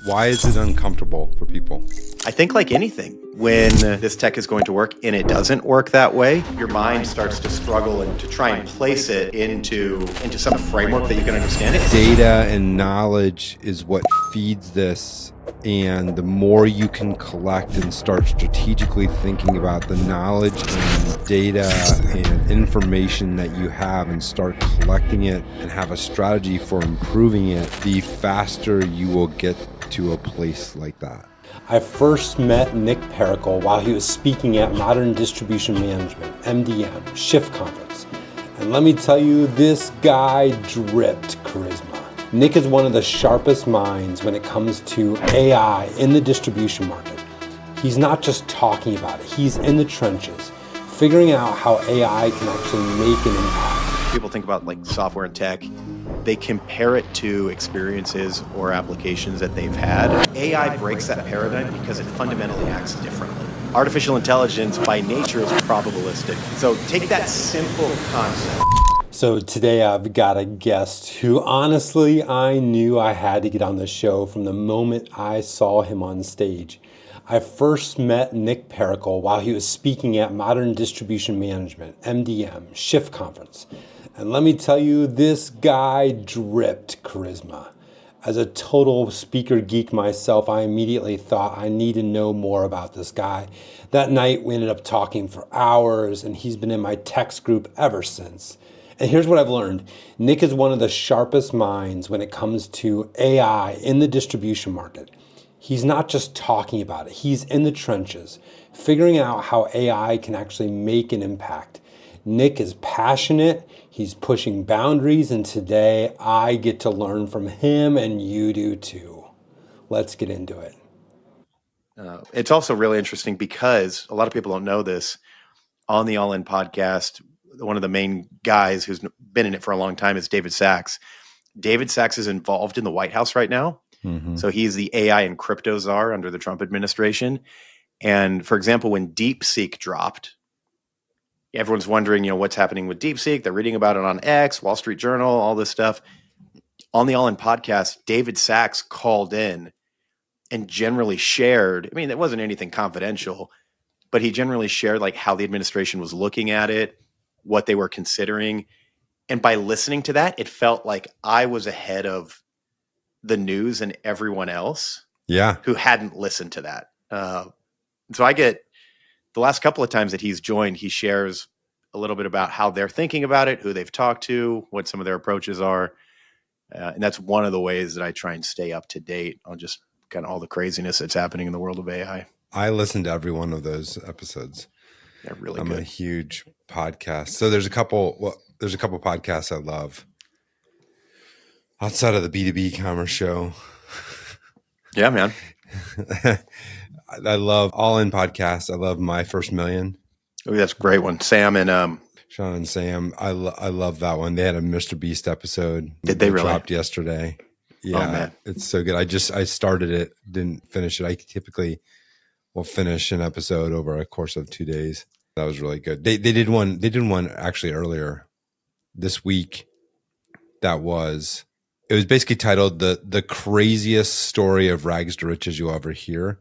Why is it uncomfortable for people? I think like anything, when this tech is going to work and it doesn't work that way, your mind starts to struggle and to try and place it into some framework that you can understand it. Data and knowledge is what feeds this. And the more you can collect and start strategically thinking about the knowledge and data and information that you have and start collecting it and have a strategy for improving it, the faster you will get to a place like that. I first met Nick Pericle while he was speaking at Modern Distribution Management, MDM, Shift Conference. And let me tell you, this guy dripped charisma. Nick is one of the sharpest minds when it comes to AI in the distribution market. He's not just talking about it, he's in the trenches, figuring out how AI can actually make an impact. People think about like software and tech, they compare it to experiences or applications that they've had. AI breaks that paradigm because it fundamentally acts differently. Artificial intelligence by nature is probabilistic. So take that simple concept. So today I've got a guest who honestly I knew I had to get on the show from the moment I saw him on stage. I first met Nick Pericle while he was speaking at Modern Distribution Management, MDM, Shift Conference. And let me tell you, this guy dripped charisma. As a total speaker geek myself, I immediately thought I need to know more about this guy. That night we ended up talking for hours and he's been in my text group ever since. And here's what I've learned. Nick is one of the sharpest minds when it comes to AI in the distribution market. He's not just talking about it, he's in the trenches, figuring out how AI can actually make an impact. Nick is passionate, he's pushing boundaries, and today I get to learn from him and you do too. Let's get into it. It's also really interesting because a lot of people don't know this. On the All In podcast, one of the main guys who's been in it for a long time is David Sachs. David Sachs is involved in the White House right now. Mm-hmm. So he's the AI and crypto czar under the Trump administration. And for example, when DeepSeek dropped, everyone's wondering, what's happening with DeepSeek. They're reading about it on X, Wall Street Journal, all this stuff. On the All In podcast, David Sachs called in and generally shared, it wasn't anything confidential, but he generally shared like how the administration was looking at it, what they were considering. And by listening to that, it felt like I was ahead of the news and everyone else who hadn't listened to that. So I get the last couple of times that he's joined, he shares a little bit about how they're thinking about it, who they've talked to, what some of their approaches are. And that's one of the ways that I try and stay up to date on just kind of all the craziness that's happening in the world of AI. I listened to every one of those episodes. They're really I'm good. a huge podcast. So there's a couple podcasts I love outside of the B2B commerce show. Yeah, man. I love All In Podcast. I love My First Million. Oh, that's a great one. Sam and Sean and Sam. I love that one. They had a Mr. Beast episode. Did they really? Dropped yesterday. Yeah, oh, man. It's so good. I started it, didn't finish it. I typically will finish an episode over a course of 2 days. That was really good. They did one actually earlier this week. It was basically titled the craziest story of rags to riches you'll ever hear.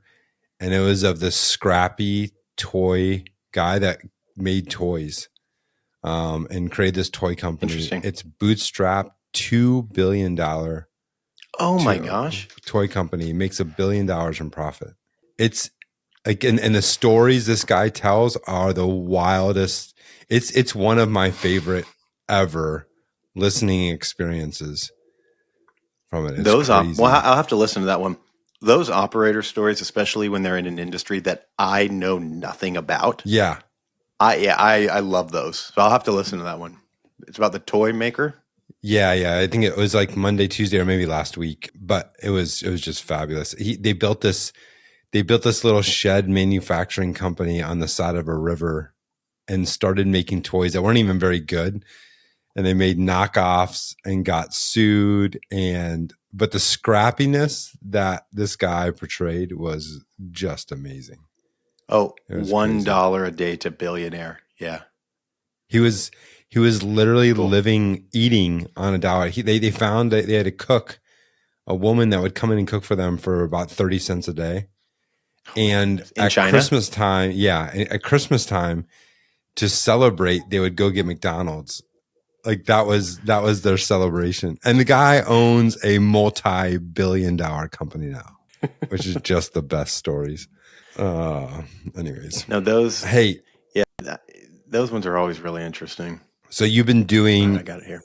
And it was of this scrappy toy guy that made toys and created this toy company. Interesting. It's bootstrapped $2 billion. Oh my gosh. Toy company makes $1 billion in profit. It's like, and the stories this guy tells are the wildest. It's one of my favorite ever listening experiences from it. It's crazy. Well, I'll have to listen to that one. Those operator stories, especially when they're in an industry that I know nothing about. Yeah. I love those. So I'll have to listen to that one. It's about the toy maker. Yeah. I think it was like Monday, Tuesday, or maybe last week, but it was just fabulous. They built this little shed manufacturing company on the side of a river and started making toys that weren't even very good. And they made knockoffs and got sued. But the scrappiness that this guy portrayed was just amazing. Oh, $1 a day to billionaire. Yeah. He was literally eating on $1. They found that they had a cook a woman that would come in and cook for them for about 30 cents a day. And In at China? Christmas time, at Christmas time, to celebrate, they would go get McDonald's. Like that was their celebration. And the guy owns a multi-billion-dollar company now, which is just the best stories. Anyways, No, those hey, those ones are always really interesting. so you've been doing. I got it here.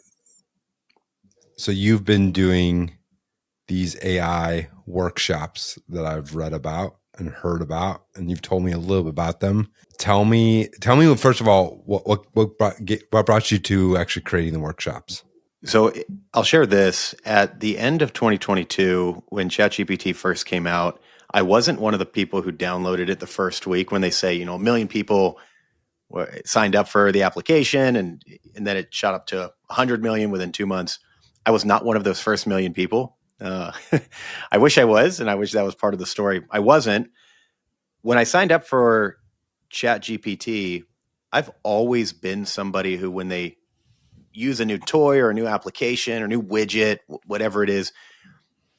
So you've been doing these AI workshops that I've read about and heard about, and you've told me a little bit about them. Tell me, first of all, what brought you to actually creating the workshops? So I'll share this. At the end of 2022, when ChatGPT first came out, I wasn't one of the people who downloaded it the first week when they say, 1 million people signed up for the application and then it shot up to 100 million within 2 months. I was not one of those first million people. I wish I was, and I wish that was part of the story. I wasn't. When I signed up for ChatGPT, I've always been somebody who, when they use a new toy or a new application or new widget, whatever it is,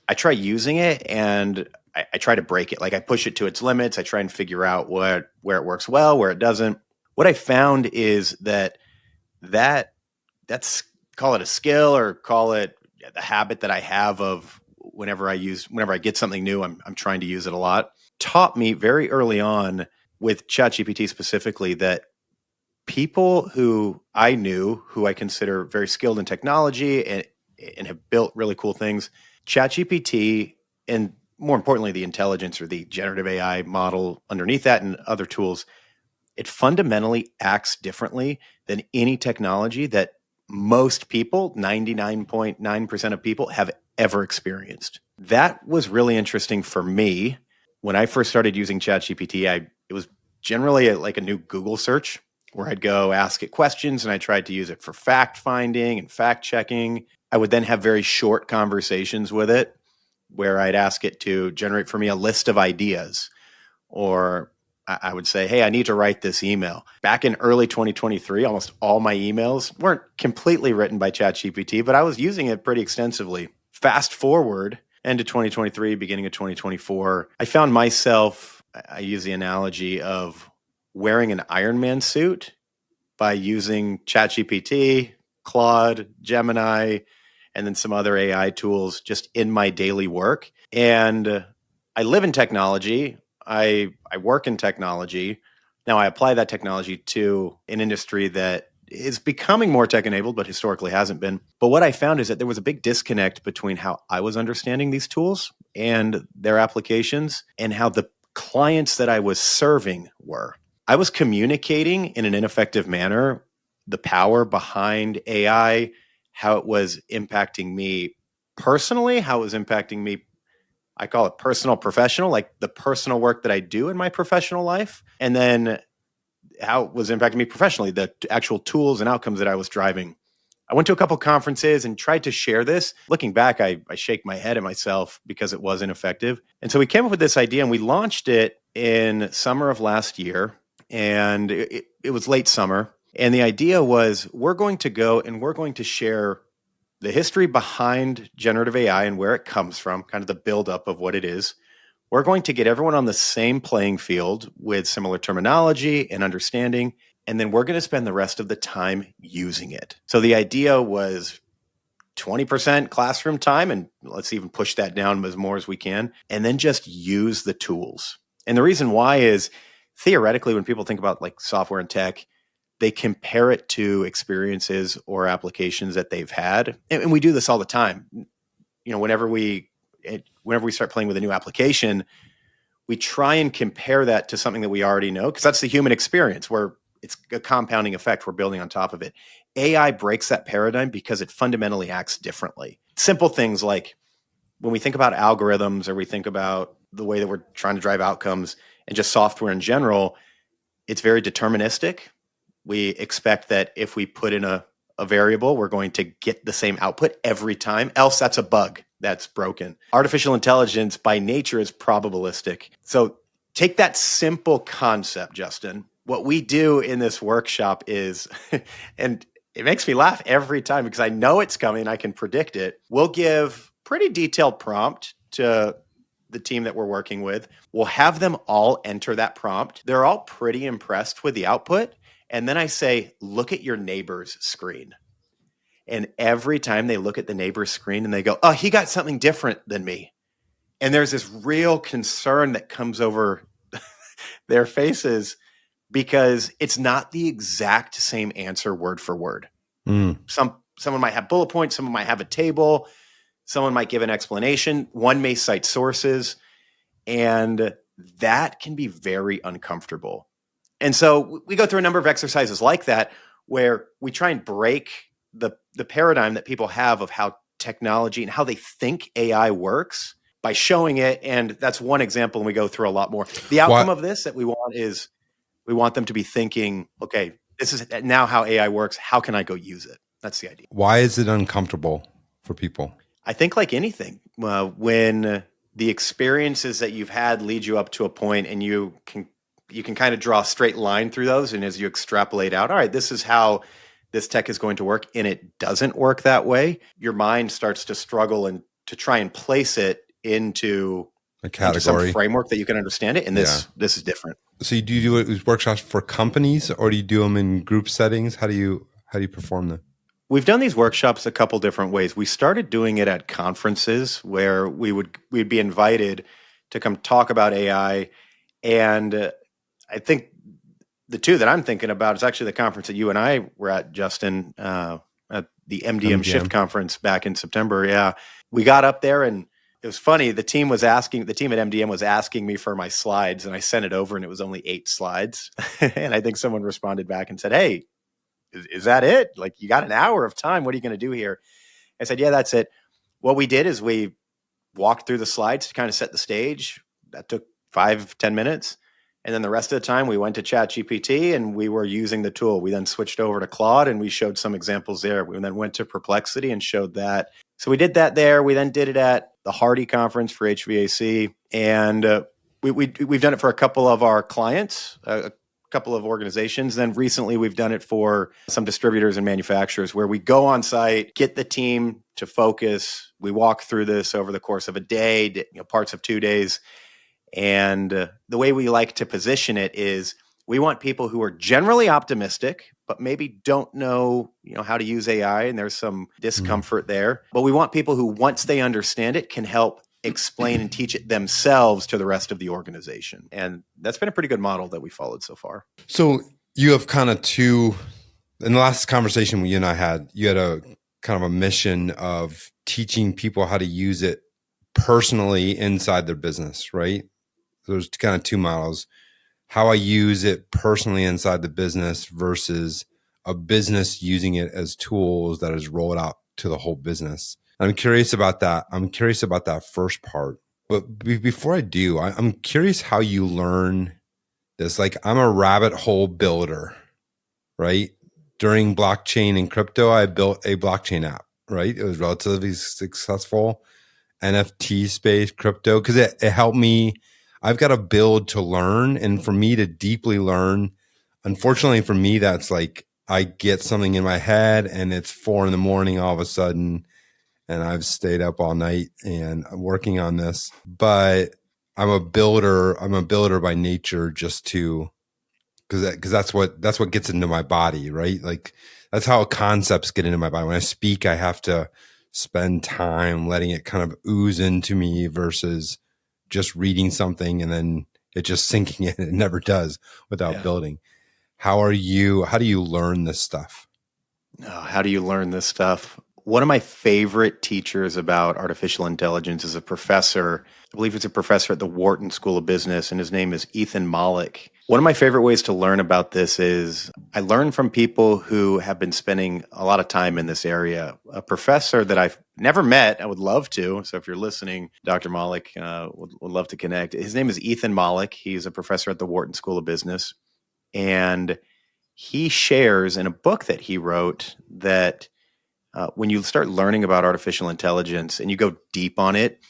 I try using it and I try to break it. Like I push it to its limits. I try and figure out where it works well, where it doesn't. What I found is that's call it a skill or call it the habit that I have of whenever I get something new, I'm trying to use it a lot. Taught me very early on with ChatGPT specifically that people who I knew, who I consider very skilled in technology and have built really cool things, ChatGPT, and more importantly, the intelligence or the generative AI model underneath that and other tools, it fundamentally acts differently than any technology that most people, 99.9% of people, have ever experienced. That was really interesting for me. When I first started using ChatGPT, it was generally like a new Google search where I'd go ask it questions and I tried to use it for fact finding and fact checking. I would then have very short conversations with it where I'd ask it to generate for me a list of ideas, or I would say, hey, I need to write this email. Back in early 2023, almost all my emails weren't completely written by ChatGPT, but I was using it pretty extensively. Fast forward end of 2023, beginning of 2024, I found myself, I use the analogy of wearing an Iron Man suit by using ChatGPT, Claude, Gemini, and then some other AI tools just in my daily work. And I live in technology. I work in technology. Now I apply that technology to an industry that is becoming more tech enabled, but historically hasn't been. But what I found is that there was a big disconnect between how I was understanding these tools and their applications and how the clients that I was serving were. I was communicating in an ineffective manner the power behind AI, how it was impacting me personally, how it was impacting me. I call it personal, professional, like the personal work that I do in my professional life. And then how it was impacting me professionally, the actual tools and outcomes that I was driving. I went to a couple conferences and tried to share this. Looking back, I shake my head at myself because it was ineffective. And so we came up with this idea and we launched it in summer of last year. And it was late summer. And the idea was we're going to go and we're going to share the history behind generative AI and where it comes from, kind of the buildup of what it is. We're going to get everyone on the same playing field with similar terminology and understanding, and then we're going to spend the rest of the time using it. So the idea was 20% classroom time, and let's even push that down as more as we can, and then just use the tools. And the reason why is theoretically, when people think about like software and tech, they compare it to experiences or applications that they've had. And we do this all the time. Whenever we start playing with a new application, we try and compare that to something that we already know, because that's the human experience where it's a compounding effect we're building on top of it. AI breaks that paradigm because it fundamentally acts differently. Simple things like when we think about algorithms or we think about the way that we're trying to drive outcomes and just software in general, it's very deterministic. We expect that if we put in a variable, we're going to get the same output every time. Else, that's a bug. That's broken. Artificial intelligence by nature is probabilistic. So take that simple concept, Justin. What we do in this workshop is, and it makes me laugh every time because I know it's coming. I can predict it. We'll give pretty detailed prompt to the team that we're working with. We'll have them all enter that prompt. They're all pretty impressed with the output. And then I say, look at your neighbor's screen. And every time they look at the neighbor's screen and they go, oh, he got something different than me. And there's this real concern that comes over their faces because it's not the exact same answer word for word. Someone might have bullet points, someone might have a table, someone might give an explanation, one may cite sources, and that can be very uncomfortable. And so we go through a number of exercises like that where we try and break the paradigm that people have of how technology and how they think AI works by showing it. And that's one example, and we go through a lot more. The outcome of this that we want is we want them to be thinking, okay, this is now how AI works. How can I go use it? That's the idea. Why is it uncomfortable for people? I think like anything, when the experiences that you've had lead you up to a point and you can kind of draw a straight line through those. And as you extrapolate out, all right, this is how this tech is going to work, and it doesn't work that way, your mind starts to struggle and to try and place it into a category, into some framework that you can understand it. And this is different. So do you do it with workshops for companies, or do you do them in group settings? How do you perform them? We've done these workshops a couple different ways. We started doing it at conferences where we'd be invited to come talk about AI. And I think the two that I'm thinking about is actually the conference that you and I were at, Justin, at the MDM Shift conference back in September. Yeah. We got up there and it was funny. The team at MDM was asking me for my slides, and I sent it over and it was only 8 slides. And I think someone responded back and said, hey, is that it? Like, you got an hour of time. What are you going to do here? I said, yeah, that's it. What we did is we walked through the slides to kind of set the stage. That took 5-10 minutes. And then the rest of the time we went to ChatGPT and we were using the tool. We then switched over to Claude and we showed some examples there. We then went to Perplexity and showed that. So we did that there. We then did it at the Hardy conference for HVAC. And we've done it for a couple of our clients, a couple of organizations. Then recently we've done it for some distributors and manufacturers where we go on site, get the team to focus. We walk through this over the course of a day, parts of 2 days. And the way we like to position it is we want people who are generally optimistic, but maybe don't know, how to use AI, and there's some discomfort there. But we want people who, once they understand it, can help explain and teach it themselves to the rest of the organization. And that's been a pretty good model that we followed so far. So you have kind of two, in the last conversation you and I had, you had a kind of a mission of teaching people how to use it personally inside their business, right? There's kind of two models: how I use it personally inside the business versus a business using it as tools that is rolled out to the whole business. I'm curious about that. I'm curious about that first part. But before I do, I'm curious how you learn this. Like, I'm a rabbit hole builder, right? During blockchain and crypto, I built a blockchain app, right? It was relatively successful. NFT space, crypto, because it helped me. I've got to build to learn. And for me to deeply learn, unfortunately for me, that's like I get something in my head and it's 4 a.m. all of a sudden. And I've stayed up all night and I'm working on this. But I'm a builder. I'm a builder by nature, just to, because that's what gets into my body, right? Like, that's how concepts get into my body. When I speak, I have to spend time letting it kind of ooze into me versus just reading something and then it just sinking in. It never does without building. How do you learn this stuff? How do you learn this stuff? One of my favorite teachers about artificial intelligence is a professor. I believe it's a professor at the Wharton School of Business, and his name is Ethan Mollick. One of my favorite ways to learn about this is I learn from people who have been spending a lot of time in this area. A professor that I've never met, I would love to. So if you're listening, Dr. Mollick, would love to connect. His name is Ethan Mollick. He's a professor at the Wharton School of Business. And he shares in a book that he wrote that when you start learning about artificial intelligence and you go deep on it,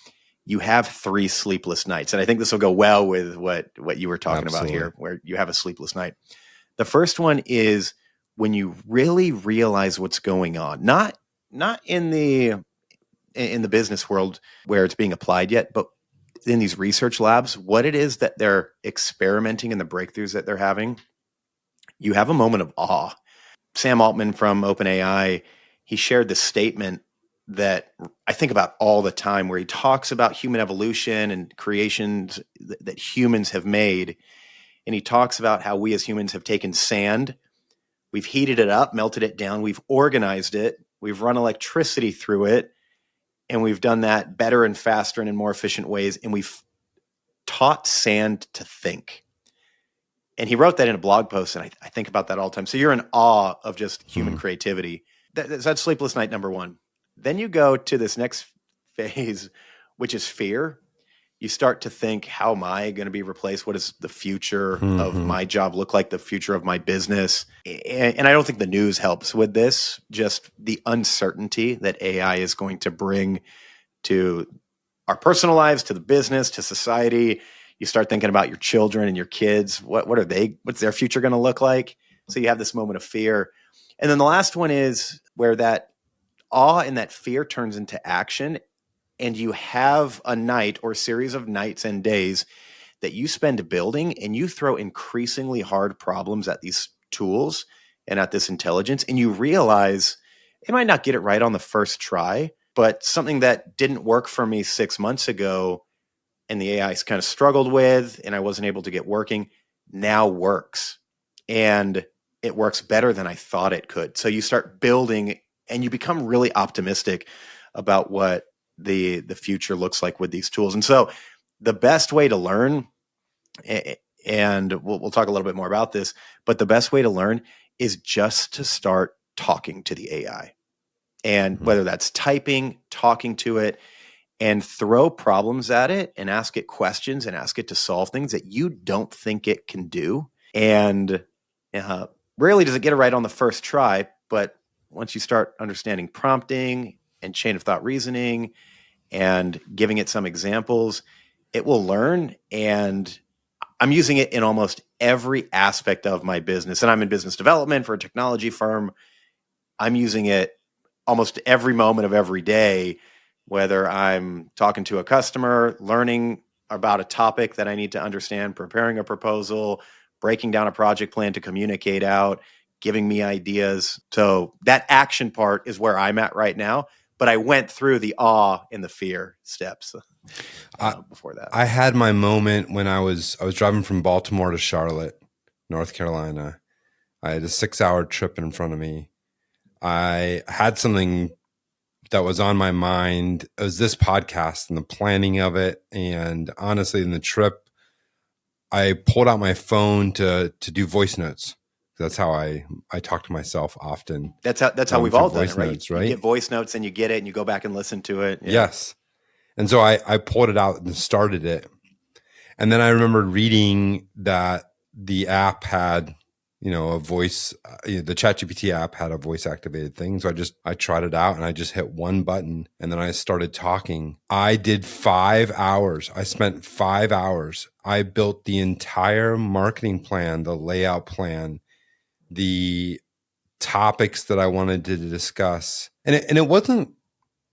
you have 3 sleepless nights. And I think this will go well with what you were talking about here, where you have a sleepless night. The first one is when you really realize what's going on, not in the in the business world where it's being applied yet, but in these research labs, what it is that they're experimenting and the breakthroughs that they're having, you have a moment of awe. Sam Altman from OpenAI, he shared this statement that I think about all the time, where he talks about human evolution and creations that humans have made. And he talks about how we as humans have taken sand, we've heated it up, melted it down, we've organized it, we've run electricity through it, and we've done that better and faster and in more efficient ways. And we've taught sand to think. And he wrote that in a blog post, and I think about that all the time. So you're in awe of just human creativity. That's sleepless night number one. Then you go to this next phase, which is fear. You start to think, how am I going to be replaced? What does the future of my job look like? The future of my business? And I don't think the news helps with this, just the uncertainty that AI is going to bring to our personal lives, to the business, to society. You start thinking about your children and your kids. What's their future going to look like? So you have this moment of fear. And then the last one is where that awe and that fear turns into action. And you have a night or series of nights and days that you spend building, and you throw increasingly hard problems at these tools and at this intelligence. And you realize it might not get it right on the first try, but something that didn't work for me 6 months ago and the AI kind of struggled with, and I wasn't able to get working, now works. And it works better than I thought it could. So you start building, and you become really optimistic about what the future looks like with these tools. And so the best way to learn, and we'll talk a little bit more about this, but the best way to learn is just to start talking to the AI. And whether that's typing, talking to it, and throw problems at it and ask it questions and ask it to solve things that you don't think it can do. And rarely does it get it right on the first try, but once you start understanding prompting and chain of thought reasoning and giving it some examples, it will learn. And I'm using it in almost every aspect of my business. And I'm in business development for a technology firm. I'm using it almost every moment of every day, whether I'm talking to a customer, learning about a topic that I need to understand, preparing a proposal, breaking down a project plan to communicate out, giving me ideas. So that action part is where I'm at right now. But I went through the awe and the fear steps before that. I had my moment when I was driving from Baltimore to Charlotte, North Carolina. I had a 6-hour trip in front of me. I had something that was on my mind. It was this podcast and the planning of it. And honestly, in the trip, I pulled out my phone to do voice notes. That's how I talk to myself often. That's how we've all done it, right? Notes, right? You get voice notes and you get it and you go back and listen to it. Yeah. Yes. And so I pulled it out and started it. And then I remember reading that the app had, a voice, the ChatGPT app had a voice activated thing. So I tried it out and I just hit one button and then I started talking. I did 5 hours. I spent 5 hours. I built the entire marketing plan, the layout plan, the topics that I wanted to discuss. And it wasn't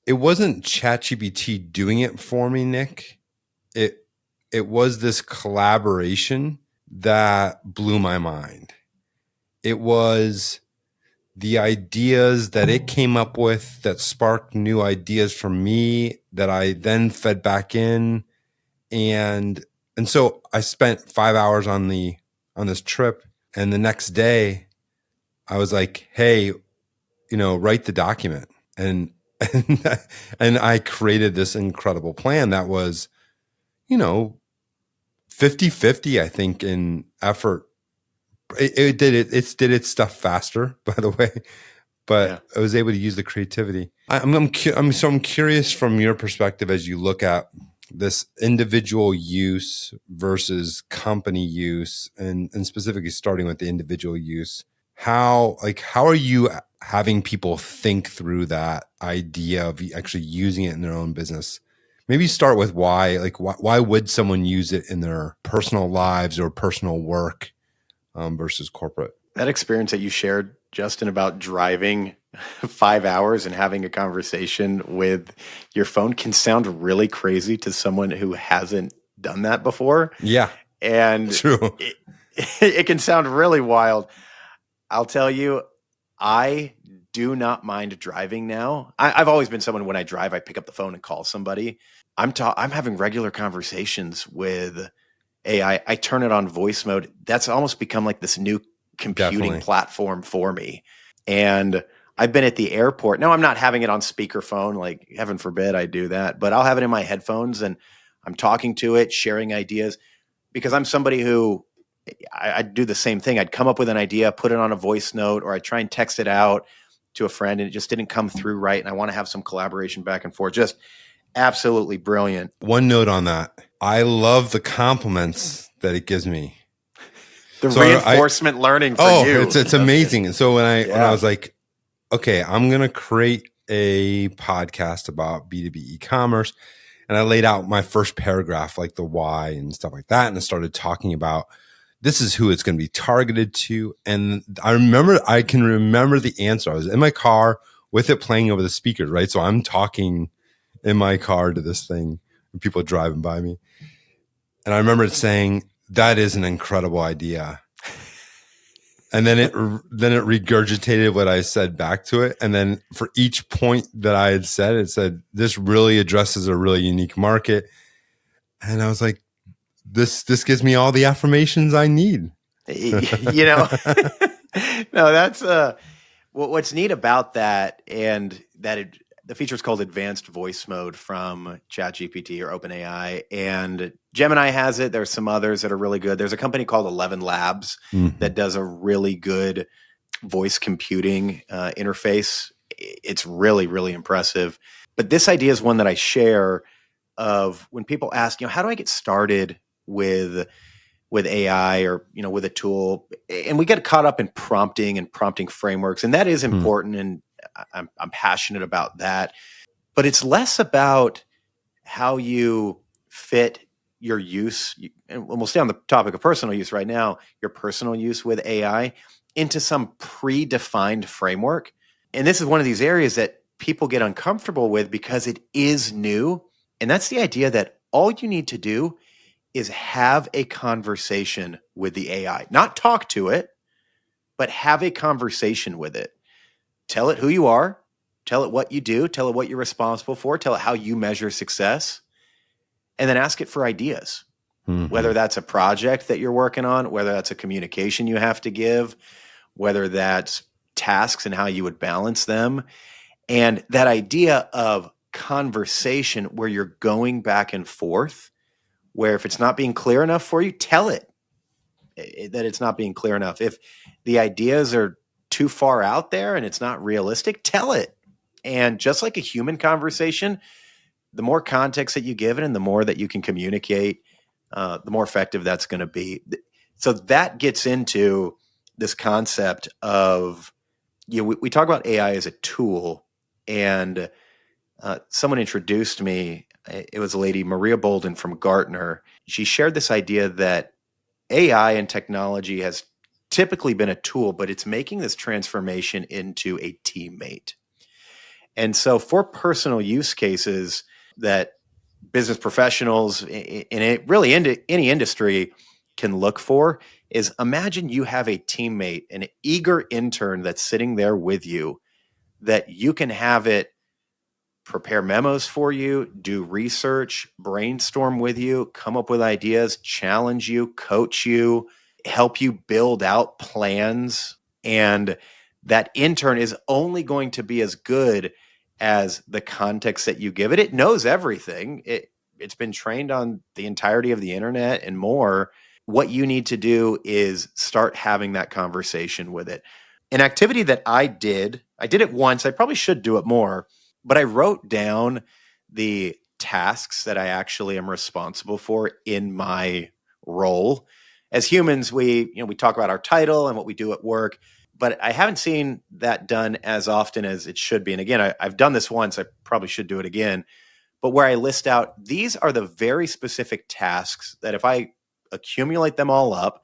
ChatGPT doing it for me, Nick. It was this collaboration that blew my mind. It was the ideas that it came up with that sparked new ideas from me that I then fed back in. And so I spent 5 hours on this trip. And the next day I was like, hey, write the document. And I created this incredible plan that was, 50-50, I think, in effort. It did its stuff faster, by the way, but yeah. I was able to use the creativity. I'm curious from your perspective as you look at this individual use versus company use, and specifically starting with the individual use. How are you having people think through that idea of actually using it in their own business? Maybe start with why. Why would someone use it in their personal lives or personal work versus corporate? That experience that you shared, Justin, about driving 5 hours and having a conversation with your phone can sound really crazy to someone who hasn't done that before. Yeah, And true. it can sound really wild. I'll tell you, I do not mind driving now. I've always been someone, when I drive, I pick up the phone and call somebody. I'm having regular conversations with AI. I turn it on voice mode. That's almost become like this new computing Definitely. platform for me. And I've been at the airport. Now I'm not having it on speakerphone, like heaven forbid I do that, but I'll have it in my headphones and I'm talking to it, sharing ideas, because I'm somebody who I'd do the same thing. I'd come up with an idea, put it on a voice note, or I'd try and text it out to a friend and it just didn't come through right. And I want to have some collaboration back and forth. Just absolutely brilliant. One note on that. I love the compliments that it gives me. The So reinforcement learning for you. It's amazing. And so when I was like, okay, I'm going to create a podcast about B2B e-commerce, and I laid out my first paragraph, like the why and stuff like that. And I started talking about this is who it's going to be targeted to. And I can remember the answer. I was in my car with it playing over the speakers, right? So I'm talking in my car to this thing and people driving by me. And I remember it saying, that is an incredible idea. And then it regurgitated what I said back to it. And then for each point that I had said, it said, this really addresses a really unique market. And I was like, this gives me all the affirmations I need. You know, no, that's what's neat about that. And that the feature is called advanced voice mode from ChatGPT or OpenAI, and Gemini has it. There's some others that are really good. There's a company called 11 Labs that does a really good voice computing interface. It's really, really impressive. But this idea is one that I share of when people ask, how do I get started with AI or, with a tool? And we get caught up in prompting frameworks, and that is important. And I'm passionate about that, but it's less about how you fit your use. And we'll stay on the topic of personal use right now, your personal use with AI into some predefined framework. And this is one of these areas that people get uncomfortable with because it is new. And that's the idea that all you need to do is have a conversation with the AI, not talk to it, but have a conversation with it. Tell it who you are, tell it what you do, tell it what you're responsible for, tell it how you measure success, and then ask it for ideas. Whether that's a project that you're working on, whether that's a communication you have to give, whether that's tasks and how you would balance them. And that idea of conversation where you're going back and forth, where if it's not being clear enough for you, tell it that it's not being clear enough. If the ideas are too far out there and it's not realistic, tell it. And just like a human conversation, the more context that you give it and the more that you can communicate, the more effective that's going to be. So that gets into this concept of, we talk about AI as a tool, and someone introduced me. It was a lady, Maria Bolden from Gartner. She shared this idea that AI and technology has typically been a tool, but it's making this transformation into a teammate. And so for personal use cases that business professionals in really any industry can look for is, imagine you have a teammate, an eager intern that's sitting there with you, that you can have it prepare memos for you, do research, brainstorm with you, come up with ideas, challenge you, coach you, help you build out plans. And that intern is only going to be as good as the context that you give it. It knows everything. It's been trained on the entirety of the internet and more. What you need to do is start having that conversation with it. An activity that I did it once. I probably should do it more, but I wrote down the tasks that I actually am responsible for in my role. As humans, we talk about our title and what we do at work, but I haven't seen that done as often as it should be. And again, I've done this once. I probably should do it again. But where I list out, these are the very specific tasks that if I accumulate them all up,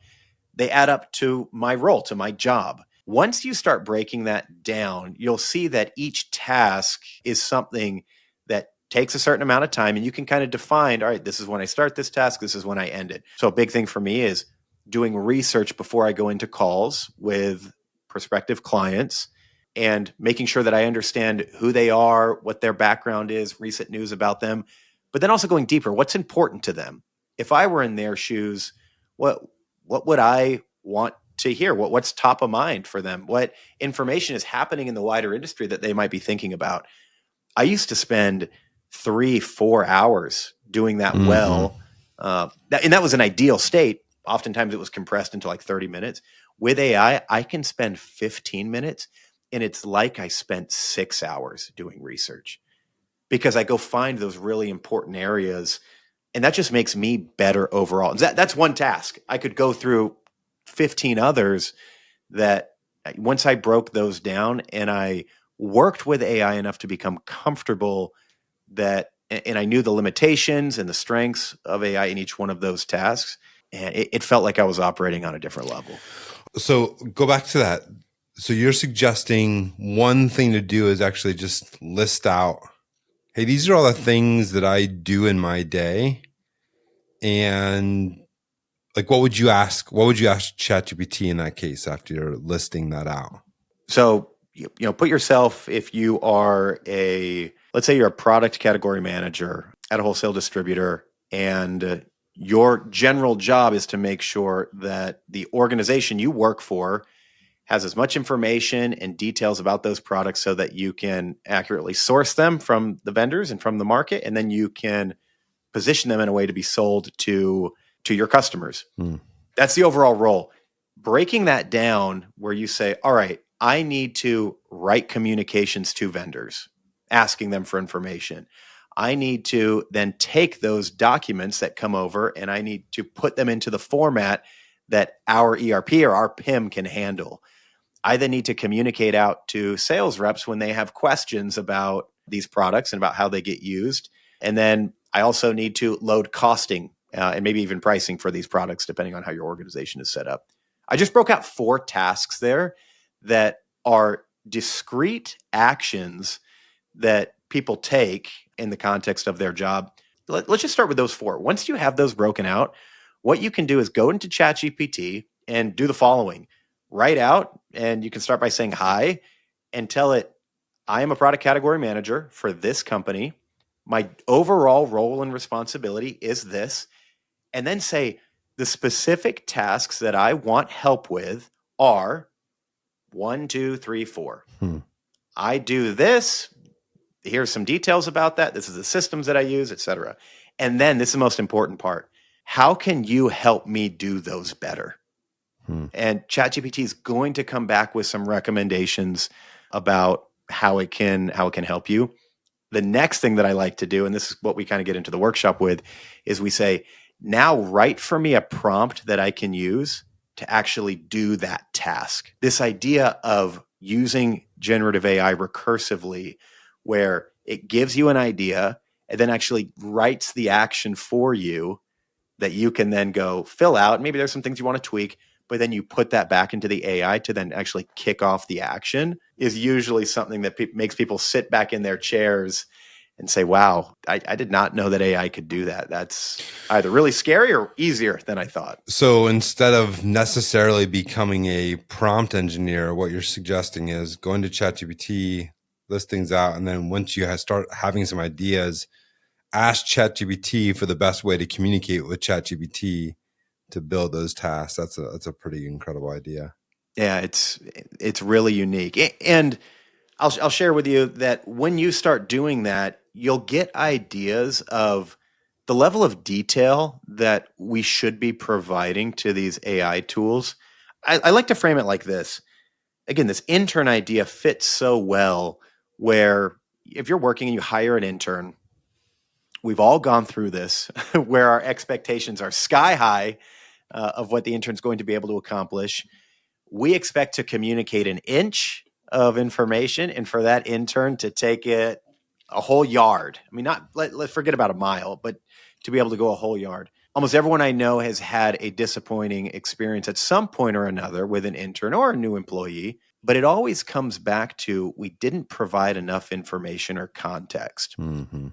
they add up to my role, to my job. Once you start breaking that down, you'll see that each task is something that takes a certain amount of time, and you can kind of define, all right, this is when I start this task, this is when I end it. So a big thing for me is doing research before I go into calls with prospective clients and making sure that I understand who they are, what their background is, recent news about them, but then also going deeper, what's important to them. If I were in their shoes, what would I want to hear? What's top of mind for them? What information is happening in the wider industry that they might be thinking about? I used to spend 3-4 hours doing that well. And that was an ideal state. Oftentimes it was compressed into like 30 minutes. With AI, I can spend 15 minutes and it's like I spent 6 hours doing research because I go find those really important areas. And that just makes me better overall. That's one task. I could go through 15 others that once I broke those down and I worked with AI enough to become comfortable that, and I knew the limitations and the strengths of AI in each one of those tasks, and it felt like I was operating on a different level. So go back to that. So you're suggesting one thing to do is actually just list out, hey, these are all the things that I do in my day. And like, what would you ask ChatGPT in that case after you're listing that out? So, put yourself, if you are let's say you're a product category manager at a wholesale distributor, and your general job is to make sure that the organization you work for has as much information and details about those products so that you can accurately source them from the vendors and from the market, and then you can position them in a way to be sold to your customers. That's the overall role. Breaking that down where you say, all right, I need to write communications to vendors, asking them for information. I need to then take those documents that come over and I need to put them into the format that our ERP or our PIM can handle. I then need to communicate out to sales reps when they have questions about these products and about how they get used. And then I also need to load costing and maybe even pricing for these products, depending on how your organization is set up. I just broke out 4 tasks there that are discrete actions that people take in the context of their job. Let's just start with those 4. Once you have those broken out, what you can do is go into ChatGPT and do the following. Write out, and you can start by saying hi and tell it, I am a product category manager for this company. My overall role and responsibility is this. And then say, the specific tasks that I want help with are 1, 2, 3, 4. I do this. Here's some details about that. This is the systems that I use, etc. And then this is the most important part. How can you help me do those better? And ChatGPT is going to come back with some recommendations about how it can help you. The next thing that I like to do, and this is what we kind of get into the workshop with, is we say, now write for me a prompt that I can use to actually do that task. This idea of using generative AI recursively, where it gives you an idea and then actually writes the action for you that you can then go fill out. Maybe there's some things you want to tweak, but then you put that back into the AI to then actually kick off the action, is usually something that makes people sit back in their chairs and say, wow, I did not know that AI could do that. That's either really scary or easier than I thought. So instead of necessarily becoming a prompt engineer, what you're suggesting is going to ChatGPT, list things out, and then once you start having some ideas, ask ChatGPT for the best way to communicate with ChatGPT to build those tasks. That's a pretty incredible idea. Yeah, it's really unique. And I'll share with you that when you start doing that, you'll get ideas of the level of detail that we should be providing to these AI tools. I like to frame it like this. Again, this intern idea fits so well where if you're working and you hire an intern, we've all gone through this where our expectations are sky high of what the intern's going to be able to accomplish. We expect to communicate an inch of information and for that intern to take it a whole yard. I mean, let's forget about a mile, but to be able to go a whole yard. almost everyone I know has had a disappointing experience at some point or another with an intern or a new employee, but it always comes back to we didn't provide enough information or context. Mm-hmm.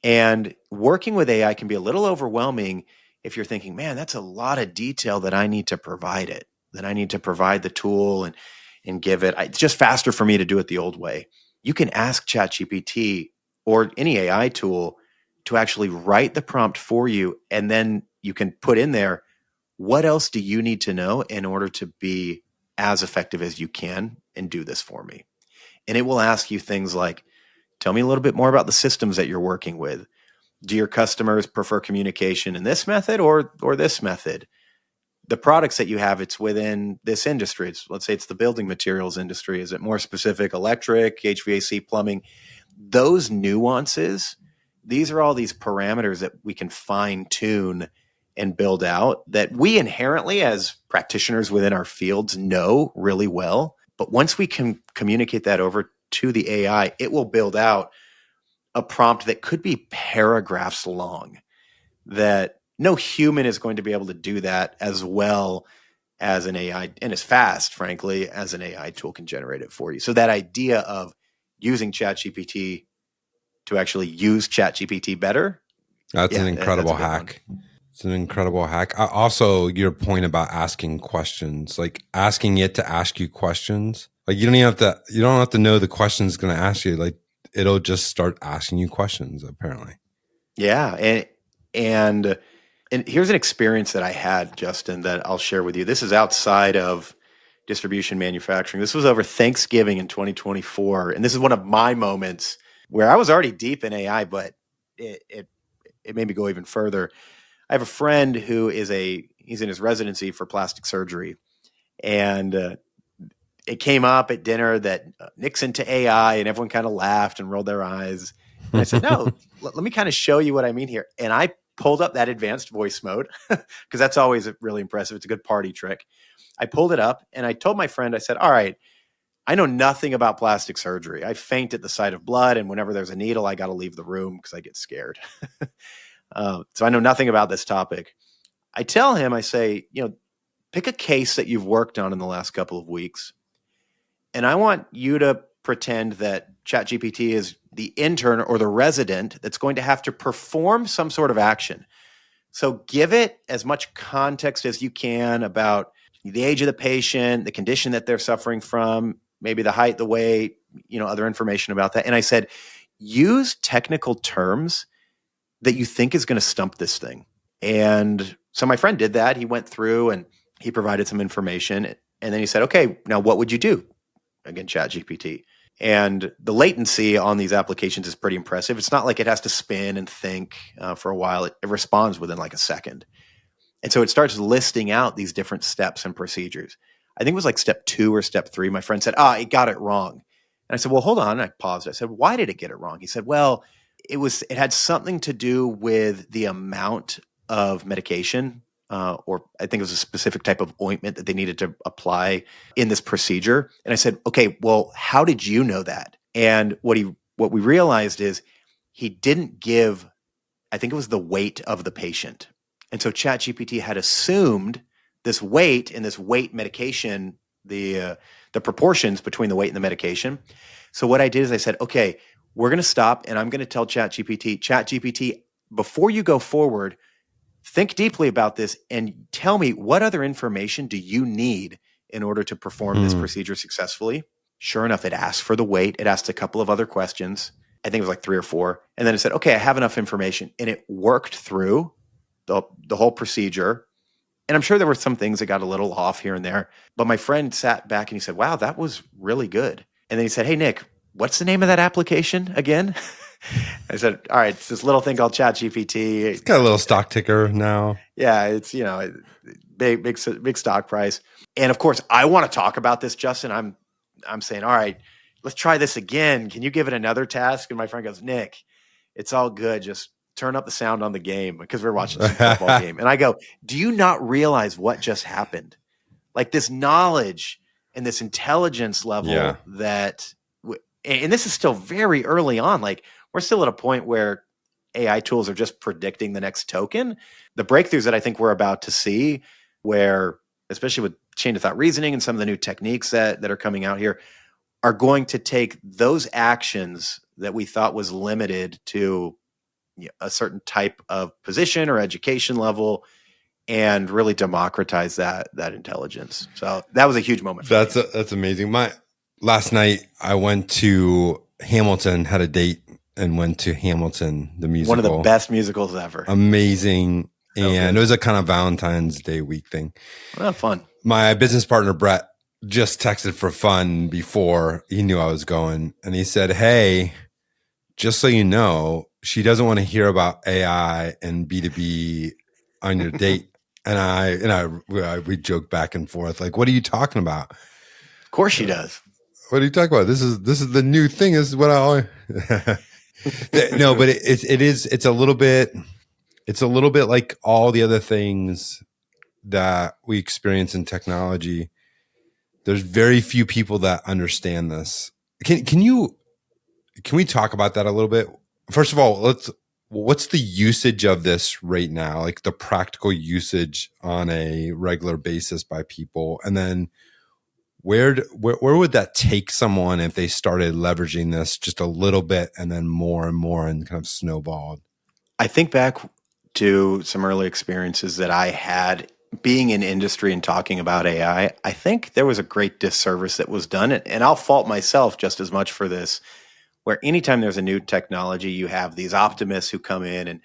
And working with AI can be a little overwhelming if you're thinking, man, that's a lot of detail that I need to provide it, that I need to provide the tool and give it. It's just faster for me to do it the old way. You can ask ChatGPT or any AI tool to actually write the prompt for you. And then you can put in there, what else do you need to know in order to be as effective as you can and do this for me? And it will ask you things like, tell me a little bit more about the systems that you're working with. Do your customers prefer communication in this method or this method? The products that you have, it's within this industry. Let's say it's the building materials industry. Is it more specific, electric, HVAC, plumbing? Those nuances, these are all these parameters that we can fine tune and build out that we inherently as practitioners within our fields know really well. But once we can communicate that over to the AI, it will build out a prompt that could be paragraphs long that no human is going to be able to do that as well as an AI and as fast, frankly, as an AI tool can generate it for you. So that idea of using ChatGPT to actually use ChatGPT better. That's an incredible hack. It's an incredible hack. Also, your point about asking questions, like asking it to ask you questions. Like you don't have to know the question it's going to ask you. Like it'll just start asking you questions, apparently. Yeah. And here's an experience that I had, Justin, that I'll share with you. This is outside of distribution manufacturing. This was over Thanksgiving in 2024. And this is one of my moments where I was already deep in AI, but it made me go even further. I have a friend who he's in his residency for plastic surgery. And it came up at dinner that Nick's into AI, and everyone kind of laughed and rolled their eyes. And I said, no, let me kind of show you what I mean here. And I pulled up that advanced voice mode because that's always really impressive. It's a good party trick. I pulled it up and I told my friend, I said, all right, I know nothing about plastic surgery. I faint at the sight of blood. And whenever there's a needle, I got to leave the room because I get scared. So I know nothing about this topic. I tell him, I say, pick a case that you've worked on in the last couple of weeks. And I want you to pretend that ChatGPT is the intern or the resident that's going to have to perform some sort of action. So give it as much context as you can about the age of the patient, the condition that they're suffering from, maybe the height, the weight, other information about that. And I said, use technical terms that you think is going to stump this thing. And so my friend did that. He went through and he provided some information. And then he said, okay, now what would you do? Again, ChatGPT. And the latency on these applications is pretty impressive. It's not like it has to spin and think for a while. It responds within like a second. And so it starts listing out these different steps and procedures. I think it was like step 2 or step 3. My friend said, it got it wrong. And I said, well, hold on. And I paused. I said, why did it get it wrong? He said, well, it had something to do with the amount of medication, or I think it was a specific type of ointment that they needed to apply in this procedure. And I said, okay, well, how did you know that? And what we realized is he didn't give, I think it was the weight of the patient. And so ChatGPT had assumed this weight and this weight medication, the proportions between the weight and the medication. So what I did is I said, okay, we're going to stop and I'm going to tell ChatGPT, before you go forward, think deeply about this and tell me what other information do you need in order to perform this procedure successfully? Sure enough, it asked for the weight. It asked a couple of other questions. I think it was like 3 or 4. And then it said, okay, I have enough information. And it worked through the whole procedure. And I'm sure there were some things that got a little off here and there. But my friend sat back and he said, wow, that was really good. And then he said, hey, Nick, what's the name of that application again? I said, all right, it's this little thing called ChatGPT. It's got a little stock ticker now. Yeah, it's, big stock price. And of course, I want to talk about this, Justin. I'm saying, all right, let's try this again. Can you give it another task? And my friend goes, Nick, it's all good. Just turn up the sound on the game, because we're watching some football game. And I go, do you not realize what just happened? Like this knowledge and this intelligence level that, and this is still very early on. Like we're still at a point where AI tools are just predicting the next token. The breakthroughs that I think we're about to see, where especially with chain of thought reasoning and some of the new techniques that are coming out here, are going to take those actions that we thought was limited to a certain type of position or education level and really democratize that intelligence. So that was a huge moment for me. That's amazing. Last night I went to Hamilton, had a date, and went to Hamilton, the musical. One of the best musicals ever. Amazing. So and good. It was a kind of Valentine's Day week thing. Well, fun. My business partner, Brett, just texted for fun before he knew I was going. And he said, "Hey, just so you know, she doesn't want to hear about AI and B2B on your date." And we joke back and forth, like, "What are you talking about?" Of course she does. What are you talking about? This is the new thing. This is what I no, but it's a little bit like all the other things that we experience in technology. There's very few people that understand this. Can we talk about that a little bit? First of all, what's the usage of this right now? Like the practical usage on a regular basis by people, and then where would that take someone if they started leveraging this just a little bit and then more and more and kind of snowballed? I think back to some early experiences that I had being in industry and talking about AI. I think there was a great disservice that was done, and I'll fault myself just as much for this, where anytime there's a new technology, you have these optimists who come in and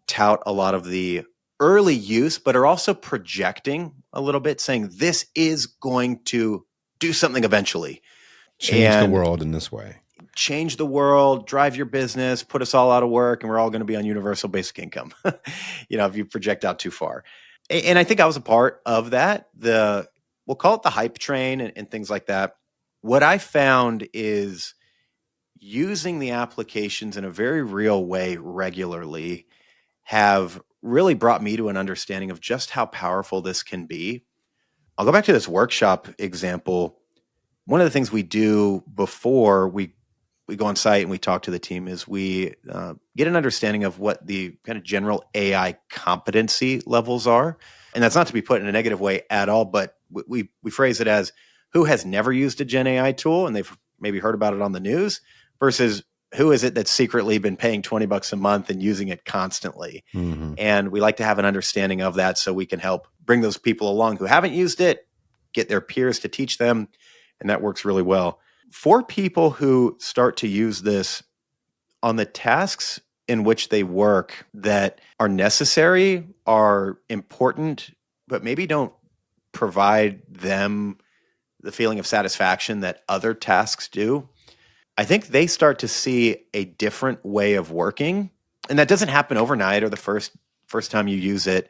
tout a lot of the early use, but are also projecting a little bit, saying this is going to do something eventually. Change the world in this way. Change the world, drive your business, put us all out of work, and we're all going to be on universal basic income. If you project out too far. And I think I was a part of that. We'll call it the hype train and things like that. What I found is using the applications in a very real way regularly have really brought me to an understanding of just how powerful this can be. I'll go back to this workshop example. One of the things we do before we go on site and we talk to the team is we get an understanding of what the kind of general AI competency levels are. And that's not to be put in a negative way at all, but we phrase it as who has never used a Gen AI tool and they've maybe heard about it on the news versus who is it that's secretly been paying $20 a month and using it constantly. Mm-hmm. And we like to have an understanding of that so we can help bring those people along who haven't used it, get their peers to teach them. And that works really well. For people who start to use this on the tasks in which they work that are necessary, are important, but maybe don't provide them the feeling of satisfaction that other tasks do, I think they start to see a different way of working. And that doesn't happen overnight or the first time you use it,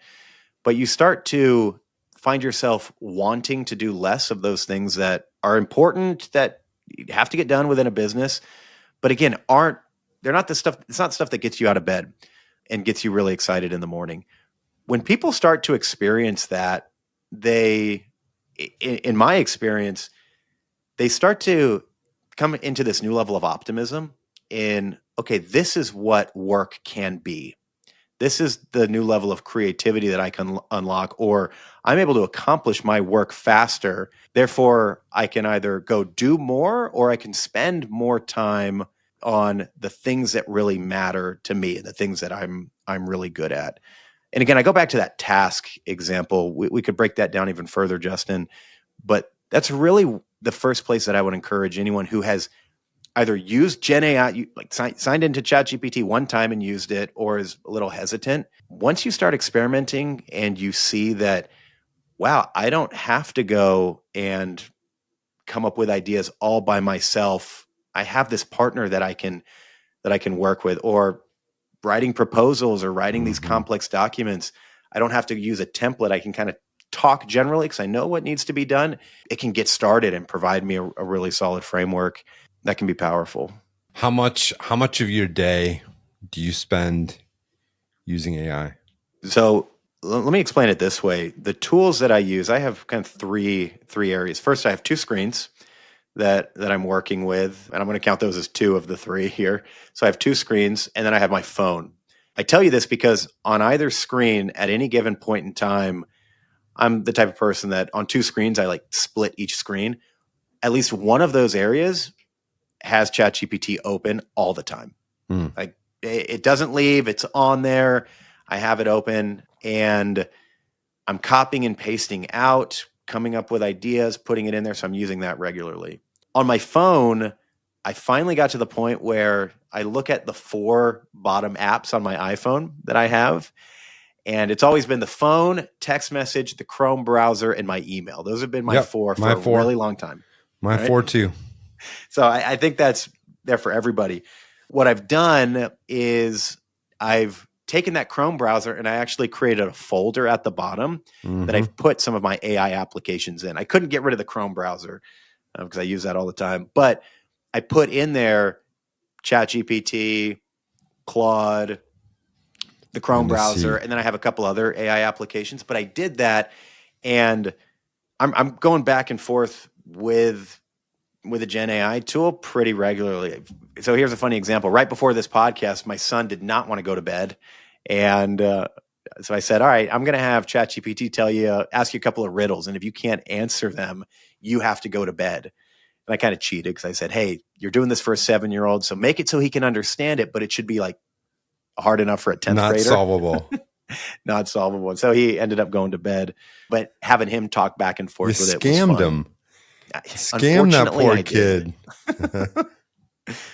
but you start to find yourself wanting to do less of those things that are important, that you have to get done within a business, but again, they're not the stuff, it's not stuff that gets you out of bed and gets you really excited in the morning. When people start to experience that, in my experience, they start to come into this new level of optimism in, okay, this is what work can be. This is the new level of creativity that I can unlock, or I'm able to accomplish my work faster. Therefore, I can either go do more or I can spend more time on the things that really matter to me and the things that I'm really good at. And again, I go back to that task example. We could break that down even further, Justin, but that's really the first place that I would encourage anyone who has either used Gen AI, like signed into ChatGPT one time and used it, or is a little hesitant. Once you start experimenting and you see that, wow, I don't have to go and come up with ideas all by myself. I have this partner that I can work with, or writing proposals or writing these complex documents. I don't have to use a template. I can kind of talk generally because I know what needs to be done. It can get started and provide me a really solid framework that can be powerful. How much of your day do you spend using AI? So let me explain it this way. The tools that I use, I have kind of three areas. First, I have two screens that I'm working with, and I'm going to count those as two of the three here. So I have two screens, and then I have my phone. I tell you this because on either screen at any given point in time, I'm the type of person that on two screens, I like split each screen. At least one of those areas has ChatGPT open all the time. Like it doesn't leave. It's on there. I have it open and I'm copying and pasting out, coming up with ideas, putting it in there. So I'm using that regularly. On my phone, I finally got to the point where I look at the 4 bottom apps on my iPhone that I have. And it's always been the phone, text message, the Chrome browser, and my email. Those have been my 4 for a really long time. My right? 4 too. So I think that's there for everybody. What I've done is I've taken that Chrome browser and I actually created a folder at the bottom that I've put some of my AI applications in. I couldn't get rid of the Chrome browser because I use that all the time. But I put in there ChatGPT, Claude, the Chrome browser, and then I have a couple other AI applications. But I did that, and I'm going back and forth with a Gen AI tool pretty regularly. So here's a funny example. Right before this podcast, my son did not want to go to bed. And so I said, all right, I'm going to have ChatGPT ask you a couple of riddles. And if you can't answer them, you have to go to bed. And I kind of cheated because I said, hey, you're doing this for a 7-year-old. So make it so he can understand it, but it should be like hard enough for a 10th Not grader. solvable. Not solvable. So he ended up going to bed, but having him talk back and forth with it was Scammed fun. him. Scam that poor kid.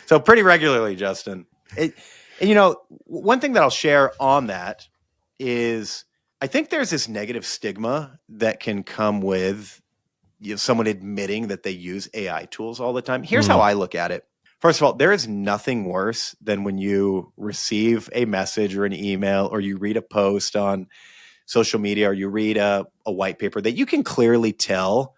So pretty regularly, Justin. And one thing that I'll share on that is I think there's this negative stigma that can come with someone admitting that they use AI tools all the time. Here's how I look at it. First of all, there is nothing worse than when you receive a message or an email or you read a post on social media or you read a white paper that you can clearly tell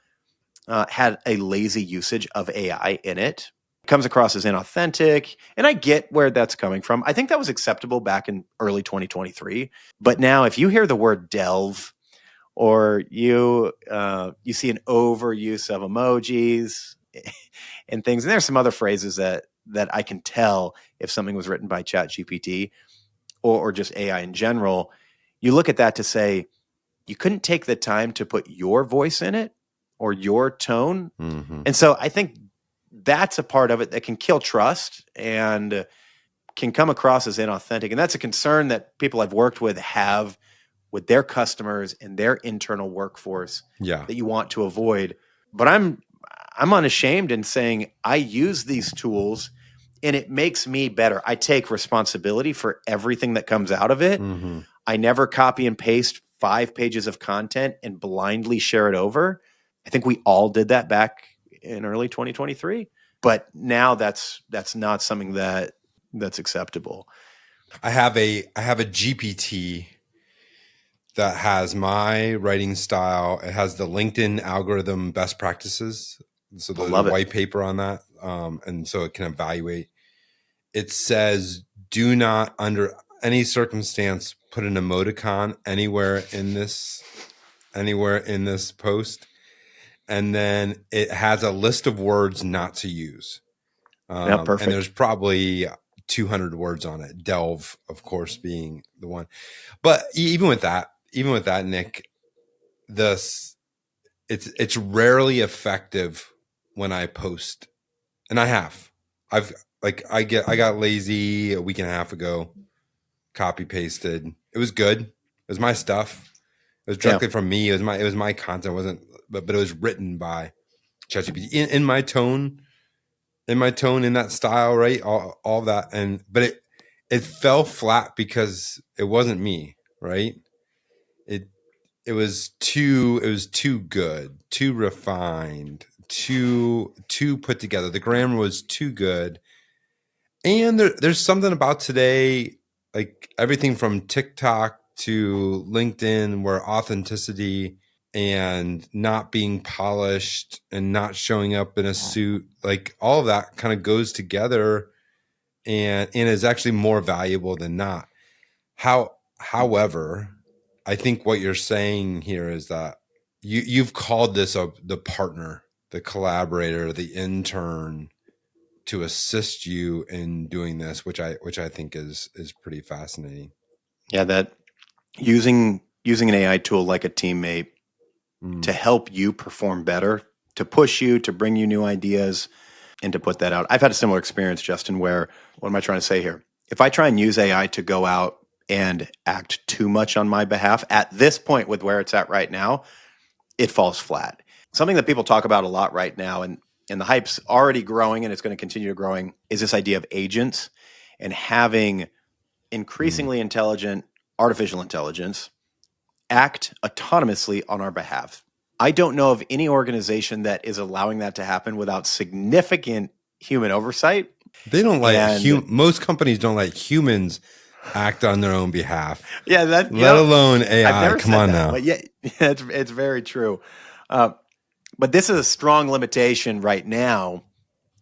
had a lazy usage of AI in it. Comes across as inauthentic. And I get where that's coming from. I think that was acceptable back in early 2023. But now if you hear the word delve or you see an overuse of emojis and things, and there's some other phrases that I can tell if something was written by ChatGPT or just AI in general, you look at that to say, you couldn't take the time to put your voice in it or your tone. And so I think that's a part of it that can kill trust and can come across as inauthentic. And that's a concern that people I've worked with have with their customers and their internal workforce that you want to avoid. But I'm unashamed in saying I use these tools and it makes me better. I take responsibility for everything that comes out of it. I never copy and paste 5 pages of content and blindly share it over. I think we all did that back in early 2023, but now that's not something that's acceptable. I have a GPT that has my writing style. It has the LinkedIn algorithm best practices. So there's a white paper on that. And so it can evaluate. It says, do not under any circumstance put an emoticon anywhere in this post. And then it has a list of words not to use. Perfect. And there's probably 200 words on it. Delve, of course, being the one. But even with that, Nick, it's rarely effective when I post, and I got lazy a week and a half ago, copy pasted. It was good. It was my stuff. It was directly from me. It was my content. It wasn't, but it was written by ChatGPT in my tone, in that style, right? All that, but it fell flat because it wasn't me, right? It was too good, too refined, too put together. The grammar was too good. And there's something about today, like everything from TikTok to LinkedIn, where authenticity and not being polished and not showing up in a suit, like all of that kind of goes together and is actually more valuable than not. However, I think what you're saying here is that you've called this the partner, the collaborator, the intern. to assist you in doing this, which I think is pretty fascinating. Yeah, that using an AI tool like a teammate to help you perform better, to push you, to bring you new ideas, and to put that out. I've had a similar experience, Justin, where, what am I trying to say here? If I try and use AI to go out and act too much on my behalf, at this point with where it's at right now, it falls flat. Something that people talk about a lot right now, and the hype's already growing and it's going to continue growing, is this idea of agents and having increasingly intelligent artificial intelligence act autonomously on our behalf. I don't know of any organization that is allowing that to happen without significant human oversight. They don't let most companies don't let humans act on their own behalf. Yeah, that let alone AI. I've never Come said on that, now. but yeah, it's very true. But this is a strong limitation right now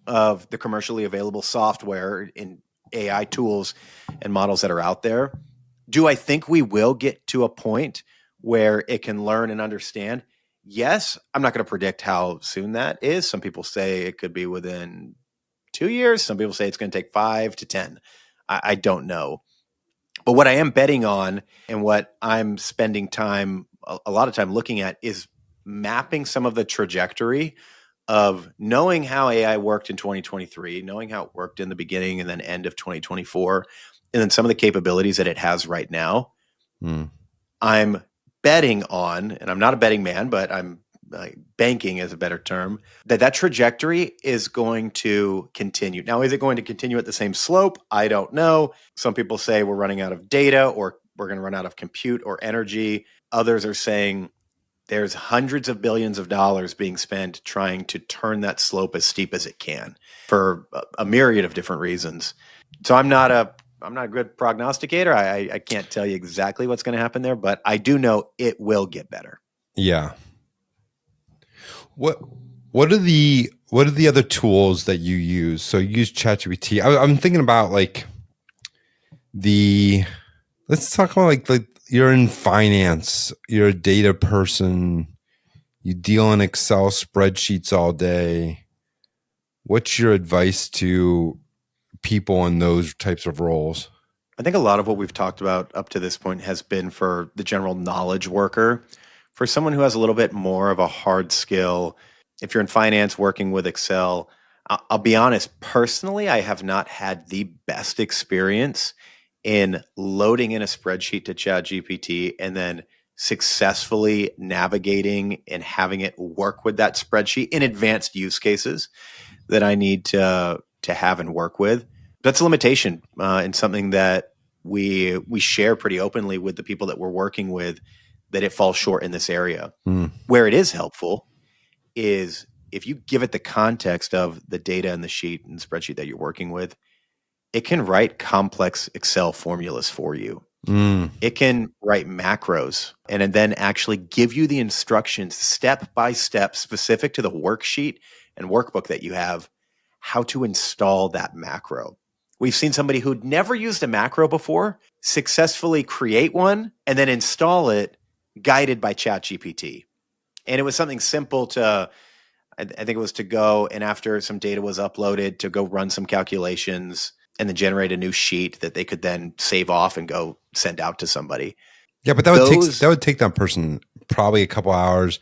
of the commercially available software in AI tools and models that are out there. Do I think we will get to a point where it can learn and understand? Yes. I'm not going to predict how soon that is. Some people say it could be within 2 years. Some people say it's going to take 5 to 10. I don't know. But what I am betting on, and what I'm spending time, a lot of time looking at, is mapping some of the trajectory of knowing how AI worked in 2023, knowing how it worked in the beginning and then end of 2024, and then some of the capabilities that it has right now. I'm betting on, and I'm not a betting man, but I'm banking is a better term, that trajectory is going to continue. Now, is it going to continue at the same slope? I don't know. Some people say we're running out of data, or we're going to run out of compute or energy. Others are saying there's hundreds of billions of dollars being spent trying to turn that slope as steep as it can for a myriad of different reasons. So I'm not a good prognosticator. I can't tell you exactly what's going to happen there, but I do know it will get better. Yeah. What are the other tools that you use? So you use ChatGPT. I'm thinking about let's talk about like you're in finance, you're a data person, you deal in Excel spreadsheets all day. What's your advice to people in those types of roles? I think a lot of what we've talked about up to this point has been for the general knowledge worker, for someone who has a little bit more of a hard skill. If you're in finance working with Excel, I'll be honest, personally, I have not had the best experience in loading in a spreadsheet to ChatGPT and then successfully navigating and having it work with that spreadsheet in advanced use cases that I need to have and work with. That's a limitation, and something that we share pretty openly with the people that we're working with, that it falls short in this area. Where it is helpful is if you give it the context of the data and the sheet and spreadsheet that you're working with, it can write complex Excel formulas for you. It can write macros and then actually give you the instructions step by step, specific to the worksheet and workbook that you have, how to install that macro. We've seen somebody who'd never used a macro before successfully create one and then install it guided by ChatGPT. And it was something simple to, I think it was to go, and after some data was uploaded, to go run some calculations and then generate a new sheet that they could then save off and go send out to somebody. Yeah, but that would take that person probably a couple hours,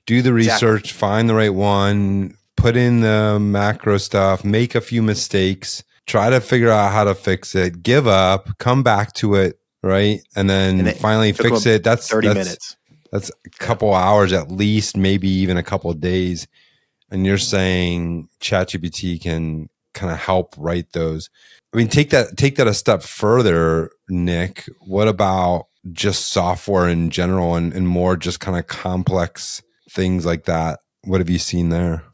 do the research, find the right one, put in the macro stuff, make a few mistakes, try to figure out how to fix it, give up, come back to it, right? And then finally fix it. That's 30 minutes. That's a couple hours at least, maybe even a couple of days. And you're saying ChatGPT can kind of help write those. I mean, take that a step further, Nick. What about just software in general and more just kind of complex things like that? What have you seen there?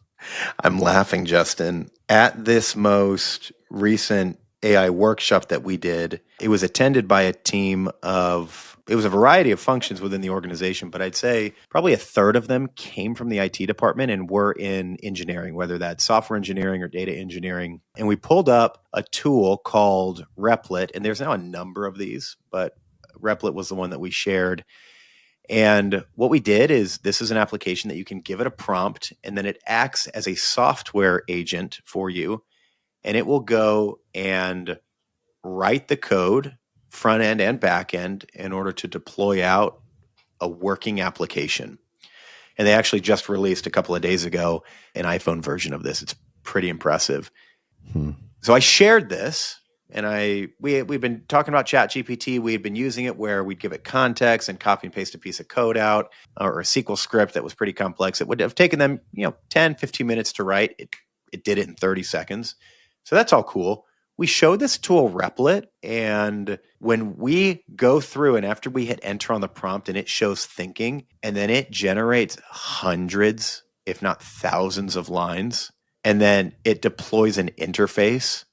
I'm laughing, Justin. At this most recent AI workshop that we did, it was attended by a team of, it was a variety of functions within the organization, but I'd say probably a third of them came from the IT department and were in engineering, whether that's software engineering or data engineering. And we pulled up a tool called Replit, and there's now a number of these, but Replit was the one that we shared. And what we did is, this is an application that you can give it a prompt, and then it acts as a software agent for you. and it will go and write the code, front end and back end, in order to deploy out a working application. And they actually just released a couple of days ago an iPhone version of this. It's pretty impressive. So I shared this, and we've been talking about ChatGPT. We had been using it where we'd give it context and copy and paste a piece of code out, or a SQL script that was pretty complex. It would have taken them 10, 15 minutes to write. It did it in 30 seconds. So that's all cool. We showed this tool Replit, and when we go through and after we hit enter on the prompt and it shows thinking, and then it generates hundreds, if not thousands of lines, and then it deploys an interface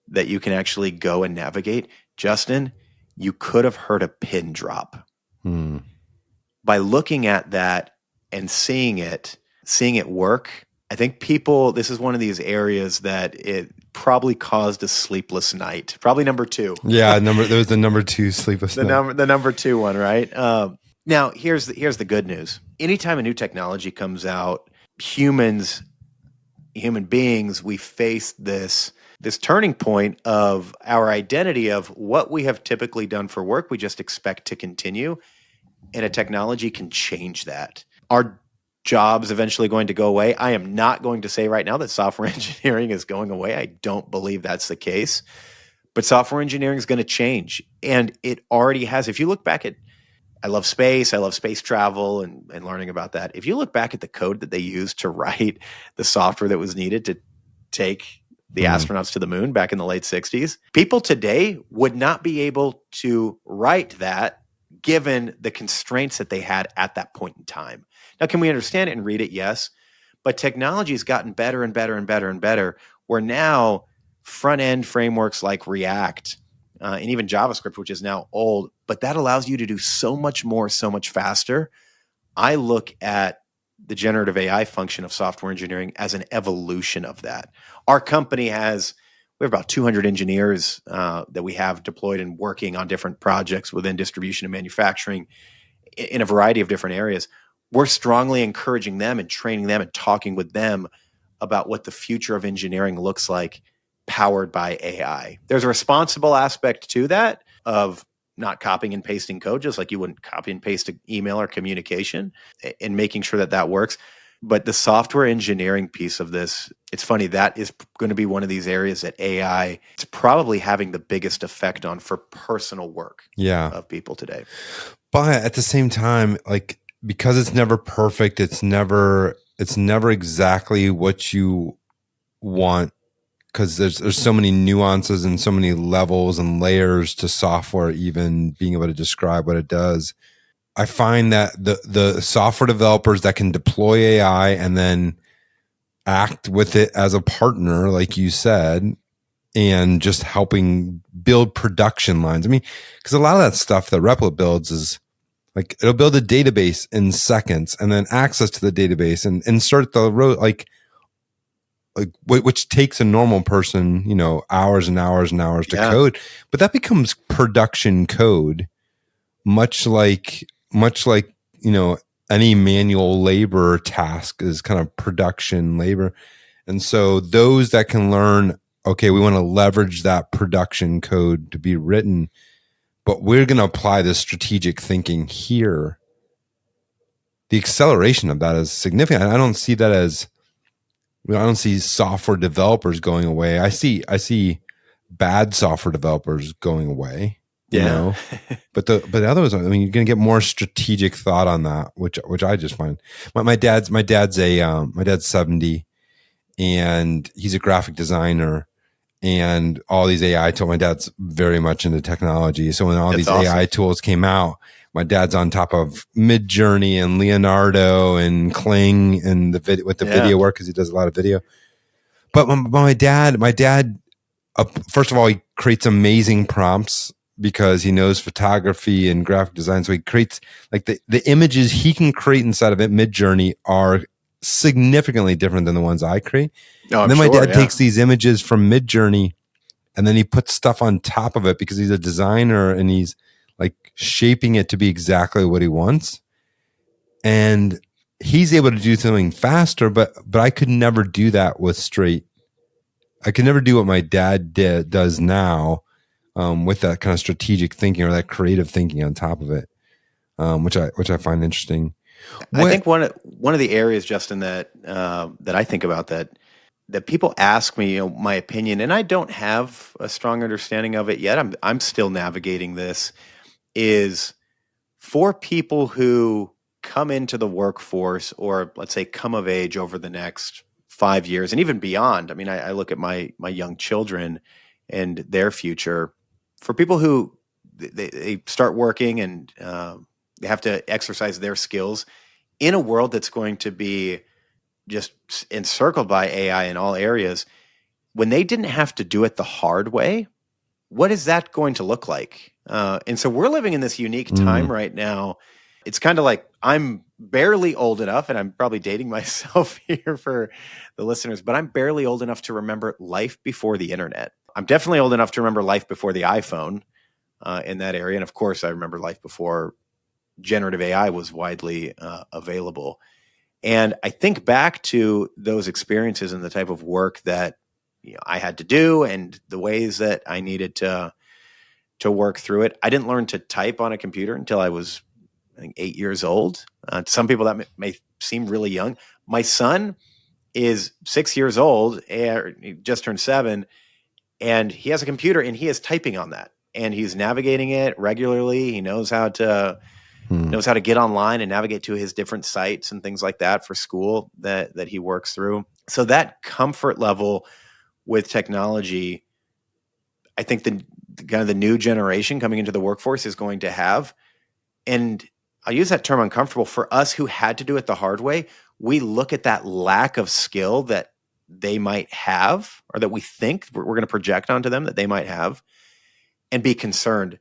that you can actually go and navigate, Justin, you could have heard a pin drop. By looking at that and seeing it work, I think this is one of these areas that it probably caused a sleepless night. Probably number 2. Yeah, there was the number 2 sleepless night. The number 2 one, right? Now, here's the good news. Anytime a new technology comes out, human beings, we face this turning point of our identity of what we have typically done for work. We just expect to continue, and a technology can change that. Our jobs eventually going to go away. I am not going to say right now that software engineering is going away. I don't believe that's the case. But software engineering is going to change, and it already has. If you look back at, I love space travel and learning about that. If you look back at the code that they used to write the software that was needed to take the astronauts to the moon back in the late 60s, people today would not be able to write that given the constraints that they had at that point in time. Now, can we understand it and read it? Yes. But technology has gotten better and better and better and better, where now front-end frameworks like React and even JavaScript, which is now old, but that allows you to do so much more, so much faster. I look at the generative AI function of software engineering as an evolution of that. Our company we have about 200 engineers that we have deployed and working on different projects within distribution and manufacturing in a variety of different areas. We're strongly encouraging them and training them and talking with them about what the future of engineering looks like powered by AI. There's a responsible aspect to that of not copying and pasting code, just like you wouldn't copy and paste an email or communication, and making sure that works. But the software engineering piece of this, it's funny, that is going to be one of these areas that AI is probably having the biggest effect on for personal work of people today. But at the same time, like, because it's never perfect, it's never exactly what you want, because there's so many nuances and so many levels and layers to software, even being able to describe what it does. I find that the software developers that can deploy AI and then act with it as a partner, like you said, and just helping build production lines. I mean, because a lot of that stuff that Replit builds is like, it'll build a database in seconds and then access to the database and insert the row, like which takes a normal person, hours and hours and hours to code. But that becomes production code, much like any manual labor task is kind of production labor. And so those that can learn, okay, we want to leverage that production code to be written, but we're going to apply this strategic thinking here. The acceleration of that is significant. I don't see that as, I don't see software developers going away. I see bad software developers going away. But the others, I mean, you're going to get more strategic thought on that, which I just find. My dad's 70, and he's a graphic designer, and all these AI tools. My dad's very much into technology, so when all these awesome AI tools came out, my dad's on top of Midjourney and Leonardo and Kling and video work, because he does a lot of video. But my dad, first of all, he creates amazing prompts because he knows photography and graphic design. So he creates, like, the images he can create inside of it, Midjourney, are significantly different than the ones I create. And then my dad takes these images from Midjourney and then he puts stuff on top of it because he's a designer, and he's like shaping it to be exactly what he wants. And he's able to do something faster, but I could never do that with straight I could never do what my dad does now, with that kind of strategic thinking or that creative thinking on top of it, which I find interesting. I think one of the areas, Justin, that that I think about that people ask me, my opinion, and I don't have a strong understanding of it yet. I'm still navigating this. Is for people who come into the workforce, or let's say come of age over the next 5 years and even beyond. I mean, I look at my young children and their future. For people who they start working and they have to exercise their skills in a world that's going to be just encircled by AI in all areas, when they didn't have to do it the hard way, what is that going to look like? And so we're living in this unique time right now. It's kind of like I'm barely old enough, and I'm probably dating myself here for the listeners, but I'm barely old enough to remember life before the internet. I'm definitely old enough to remember life before the iPhone in that area. And of course, I remember life before generative AI was widely available. And I think back to those experiences and the type of work that I had to do and the ways that I needed to work through it. I didn't learn to type on a computer until I was, I think, 8 years old. To some people, that may seem really young. My son is 6 years old, he just turned 7, and he has a computer and he is typing on that, and he's navigating it regularly. He knows how to get online and navigate to his different sites and things like that for school that he works through. So that comfort level with technology, I think the kind of the new generation coming into the workforce is going to have. And I'll use that term uncomfortable. For us who had to do it the hard way, we look at that lack of skill that they might have, or that we think we're going to project onto them that they might have, and be concerned.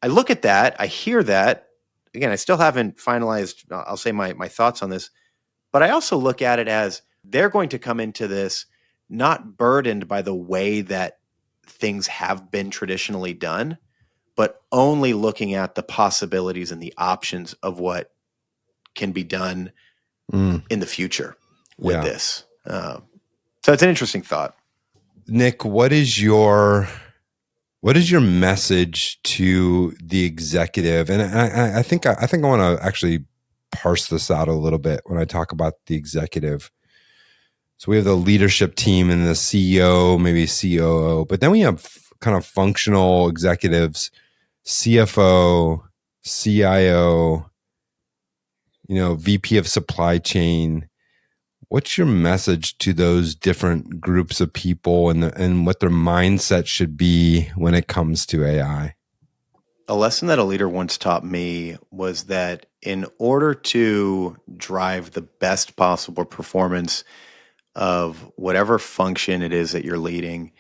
I look at that, I hear that. Again, I still haven't finalized, I'll say my thoughts on this, but I also look at it as they're going to come into this not burdened by the way that things have been traditionally done, but only looking at the possibilities and the options of what can be done in the future with this. So it's an interesting thought. Nick, what is your message to the executive? And I think I want to actually parse this out a little bit when I talk about the executive. So we have the leadership team and the CEO, maybe COO, but then we have kind of functional executives, CFO, CIO, VP of supply chain. What's your message to those different groups of people and what their mindset should be when it comes to AI? A lesson that a leader once taught me was that in order to drive the best possible performance of whatever function it is that you're leading,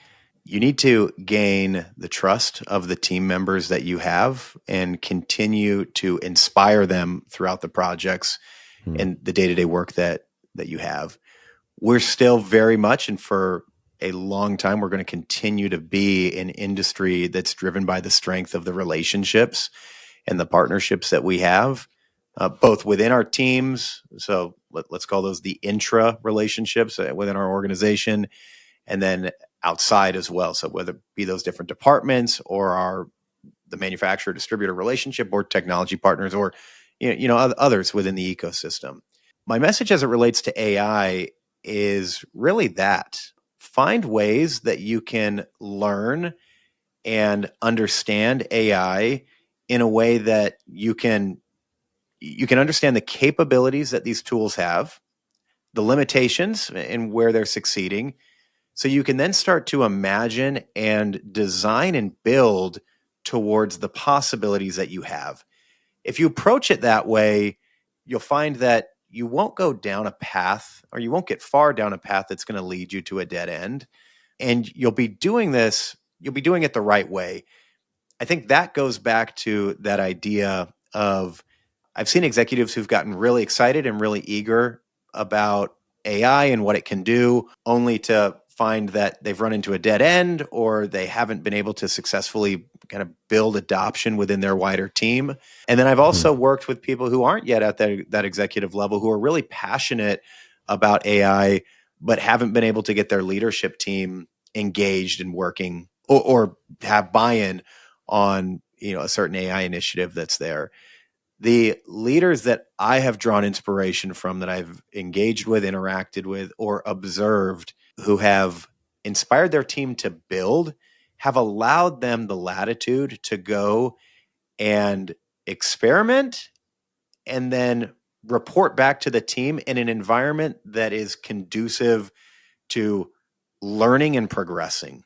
you need to gain the trust of the team members that you have and continue to inspire them throughout the projects and the day-to-day work that you have. We're still very much, and for a long time, we're going to continue to be an industry that's driven by the strength of the relationships and the partnerships that we have, both within our teams. So let's call those the intra relationships within our organization, and then outside as well. So whether it be those different departments or the manufacturer distributor relationship, or technology partners, or others within the ecosystem. My message as it relates to AI is really that find ways that you can learn and understand AI in a way that you can understand the capabilities that these tools have, the limitations and where they're succeeding, so you can then start to imagine and design and build towards the possibilities that you have. If you approach it that way, you'll find that you won't go down a path, or you won't get far down a path that's going to lead you to a dead end. And you'll be doing it the right way. I think that goes back to that idea of, I've seen executives who've gotten really excited and really eager about AI and what it can do, only to find that they've run into a dead end, or they haven't been able to successfully kind of build adoption within their wider team. And then I've also worked with people who aren't yet at that executive level, who are really passionate about AI, but haven't been able to get their leadership team engaged and working or have buy-in on, a certain AI initiative that's there. The leaders that I have drawn inspiration from, that I've engaged with, interacted with, or observed, who have inspired their team to build, have allowed them the latitude to go and experiment and then report back to the team in an environment that is conducive to learning and progressing.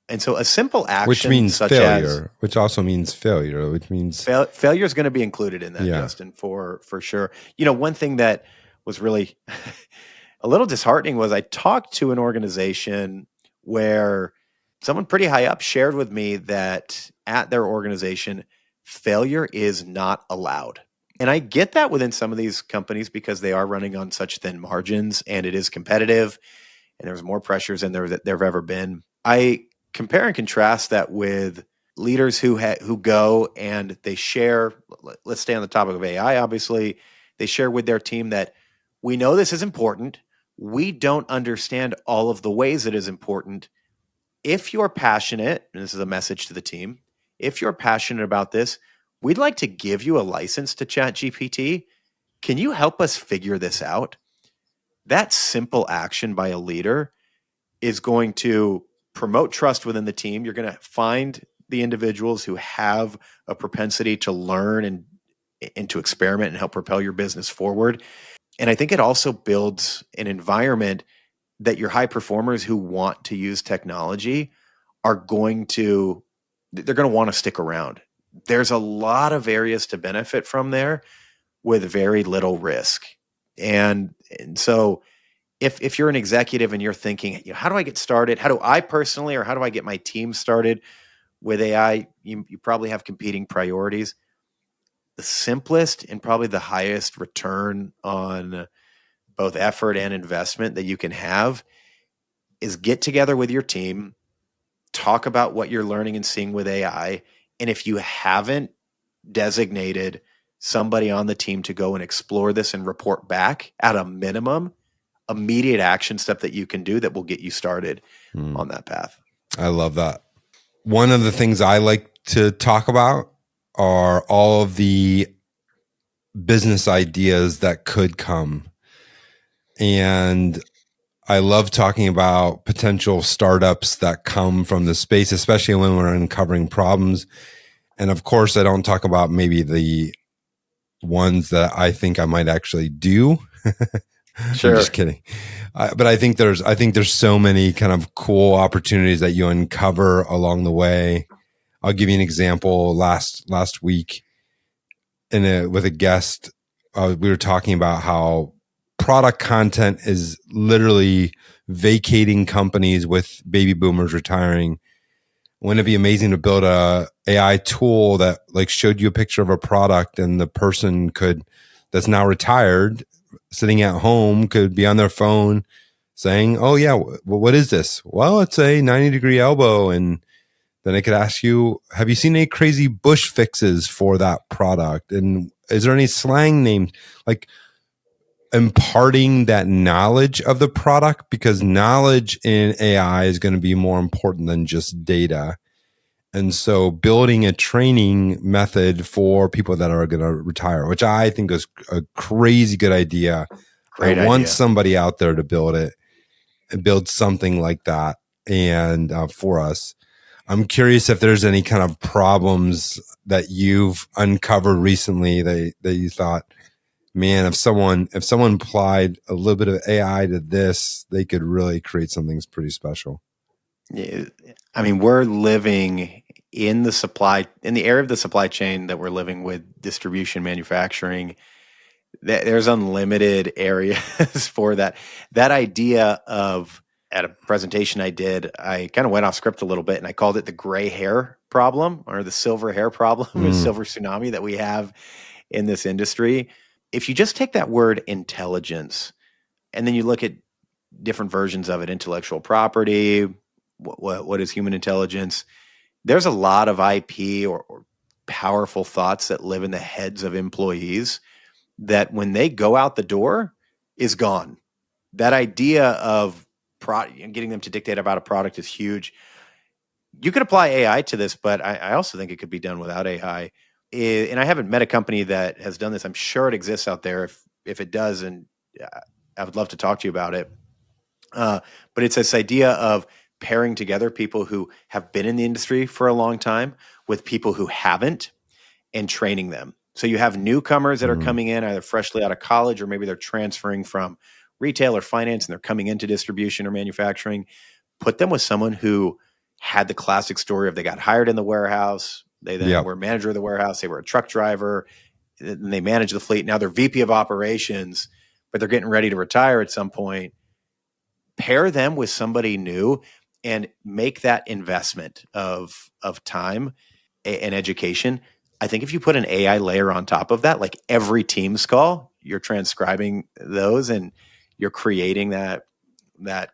And so a simple action, which means such failure, which also means failure, which means failure is going to be included in that, Justin, for sure. One thing that was really a little disheartening was I talked to an organization where someone pretty high up shared with me that at their organization, failure is not allowed. And I get that within some of these companies because they are running on such thin margins and it is competitive and there's more pressures than there have ever been. I compare and contrast that with leaders who go and they share. Let's stay on the topic of AI, obviously. They share with their team that we know this is important. We don't understand all of the ways it is important. If you're passionate, and this is a message to the team, if you're passionate about this, we'd like to give you a license to ChatGPT. Can you help us figure this out? That simple action by a leader is going to promote trust within the team. You're going to find the individuals who have a propensity to learn and to experiment and help propel your business forward. And I think it also builds an environment that your high performers who want to use technology they're going to want to stick around. There's a lot of areas to benefit from there with very little risk. And so if you're an executive and you're thinking, how do I get started? How do I personally, or how do I get my team started with AI? You probably have competing priorities. The simplest and probably the highest return on both effort and investment that you can have is get together with your team, talk about what you're learning and seeing with AI. And if you haven't designated somebody on the team to go and explore this and report back, at a minimum, immediate action step that you can do that will get you started on that path. I love that. One of the things I like to talk about are all of the business ideas that could come. And I love talking about potential startups that come from the space, especially when we're uncovering problems. And of course, I don't talk about maybe the ones that I think I might actually do. Sure. I'm just kidding. But I think there's so many kind of cool opportunities that you uncover along the way. I'll give you an example. Last week, with a guest, we were talking about how product content is literally vacating companies with baby boomers retiring. Wouldn't it be amazing to build a AI tool that like showed you a picture of a product and the person that's now retired, sitting at home, could be on their phone saying, oh yeah, what is this? Well, it's a 90-degree elbow. And then I could ask you, have you seen any crazy bush fixes for that product? And is there any slang names? Like imparting that knowledge of the product, because knowledge in AI is going to be more important than just data. And so building a training method for people that are going to retire, which I think is a crazy good idea. Great I want idea. somebody out there to build it and build something like that. And for us, I'm curious if there's any kind of problems that you've uncovered recently that you thought, man, if someone applied a little bit of AI to this, they could really create something pretty special. I mean, we're living in the area of the supply chain that we're living with distribution, manufacturing. There's unlimited areas for that. That idea of, at a presentation I did, I kind of went off script a little bit and I called it the gray hair problem, or the silver hair problem, or silver tsunami that we have in this industry. If you just take that word intelligence and then you look at different versions of it, intellectual property, what is human intelligence? There's a lot of IP or powerful thoughts that live in the heads of employees that when they go out the door is gone. that idea of getting them to dictate about a product is huge. You could apply AI to this, but I also think it could be done without AI. And I haven't met a company that has done this. I'm sure it exists out there. If it does, and I would love to talk to you about it. But it's this idea of pairing together people who have been in the industry for a long time with people who haven't, and training them. So you have newcomers that are coming in either freshly out of college, or maybe they're transferring from retail or finance and they're coming into distribution or manufacturing. Put them with someone who had the classic story of they got hired in the warehouse. They then were manager of the warehouse. They were a truck driver. And they manage the fleet. Now they're VP of operations, but they're getting ready to retire at some point. Pair them with somebody new and make that investment of time and education. I think if you put an AI layer on top of that, like every Teams call, you're transcribing those and you're creating that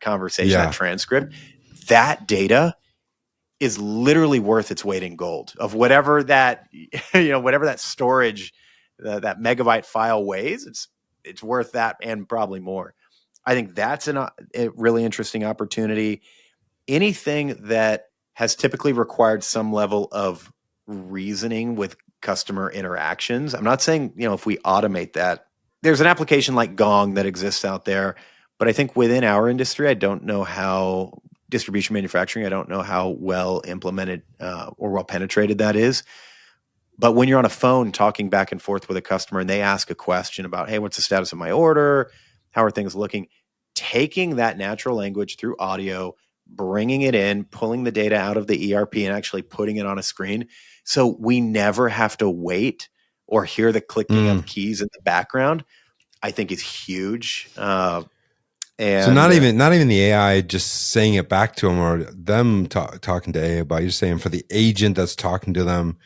conversation, that transcript, that data is literally worth its weight in gold of whatever that, whatever that storage, that megabyte file weighs. It's worth that and probably more. I think that's a really interesting opportunity. Anything that has typically required some level of reasoning with customer interactions. I'm not saying, if we automate that, there's an application like Gong that exists out there, but I think within our industry, I don't know how distribution manufacturing, I don't know how well implemented or well penetrated that is. But when you're on a phone talking back and forth with a customer and they ask a question about, hey, what's the status of my order? How are things looking? Taking that natural language through audio, bringing it in, pulling the data out of the ERP and actually putting it on a screen. So we never have to wait or hear the clicking of keys in the background, I think is huge. And so not even the AI just saying it back to them or them talking to AI about, you're saying for the agent that's talking to them,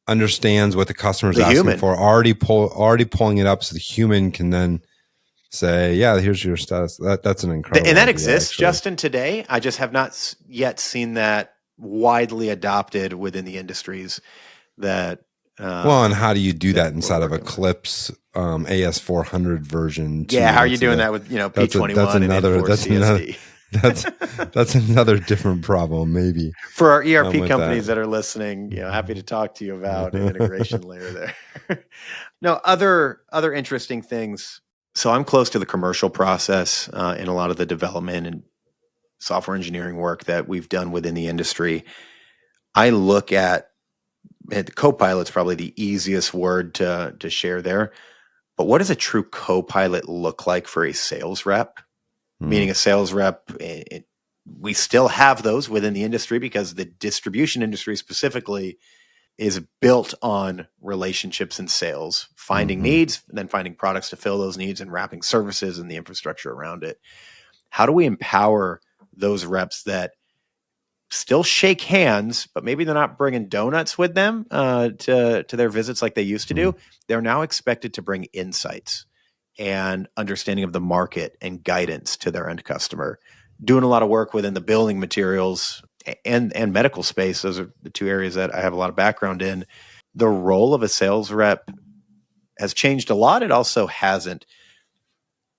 understands what the customer's asking for, already pulling it up so the human can then say, yeah, here's your status. That's an incredible and that idea, exists, actually. Justin, today. I just have not yet seen that widely adopted within the industries that. Well, and how do you do that inside of Eclipse AS400 version? Yeah, how are you doing that with P21 and CSD? That's another different problem, maybe. For our ERP companies that are listening, happy to talk to you about an integration layer there. No, other interesting things. So I'm close to the commercial process in a lot of the development and software engineering work that we've done within the industry. I look at Copilot's probably the easiest word to share there. But what does a true Copilot look like for a sales rep? Meaning a sales rep, we still have those within the industry because the distribution industry specifically is built on relationships and sales, finding needs, and then finding products to fill those needs and wrapping services and the infrastructure around it. How do we empower those reps that still shake hands, but maybe they're not bringing donuts with them to their visits like they used to do? They're now expected to bring insights and understanding of the market and guidance to their end customer. Doing a lot of work within the building materials and medical space. Those are the two areas that I have a lot of background in. The role of a sales rep has changed a lot. It also hasn't.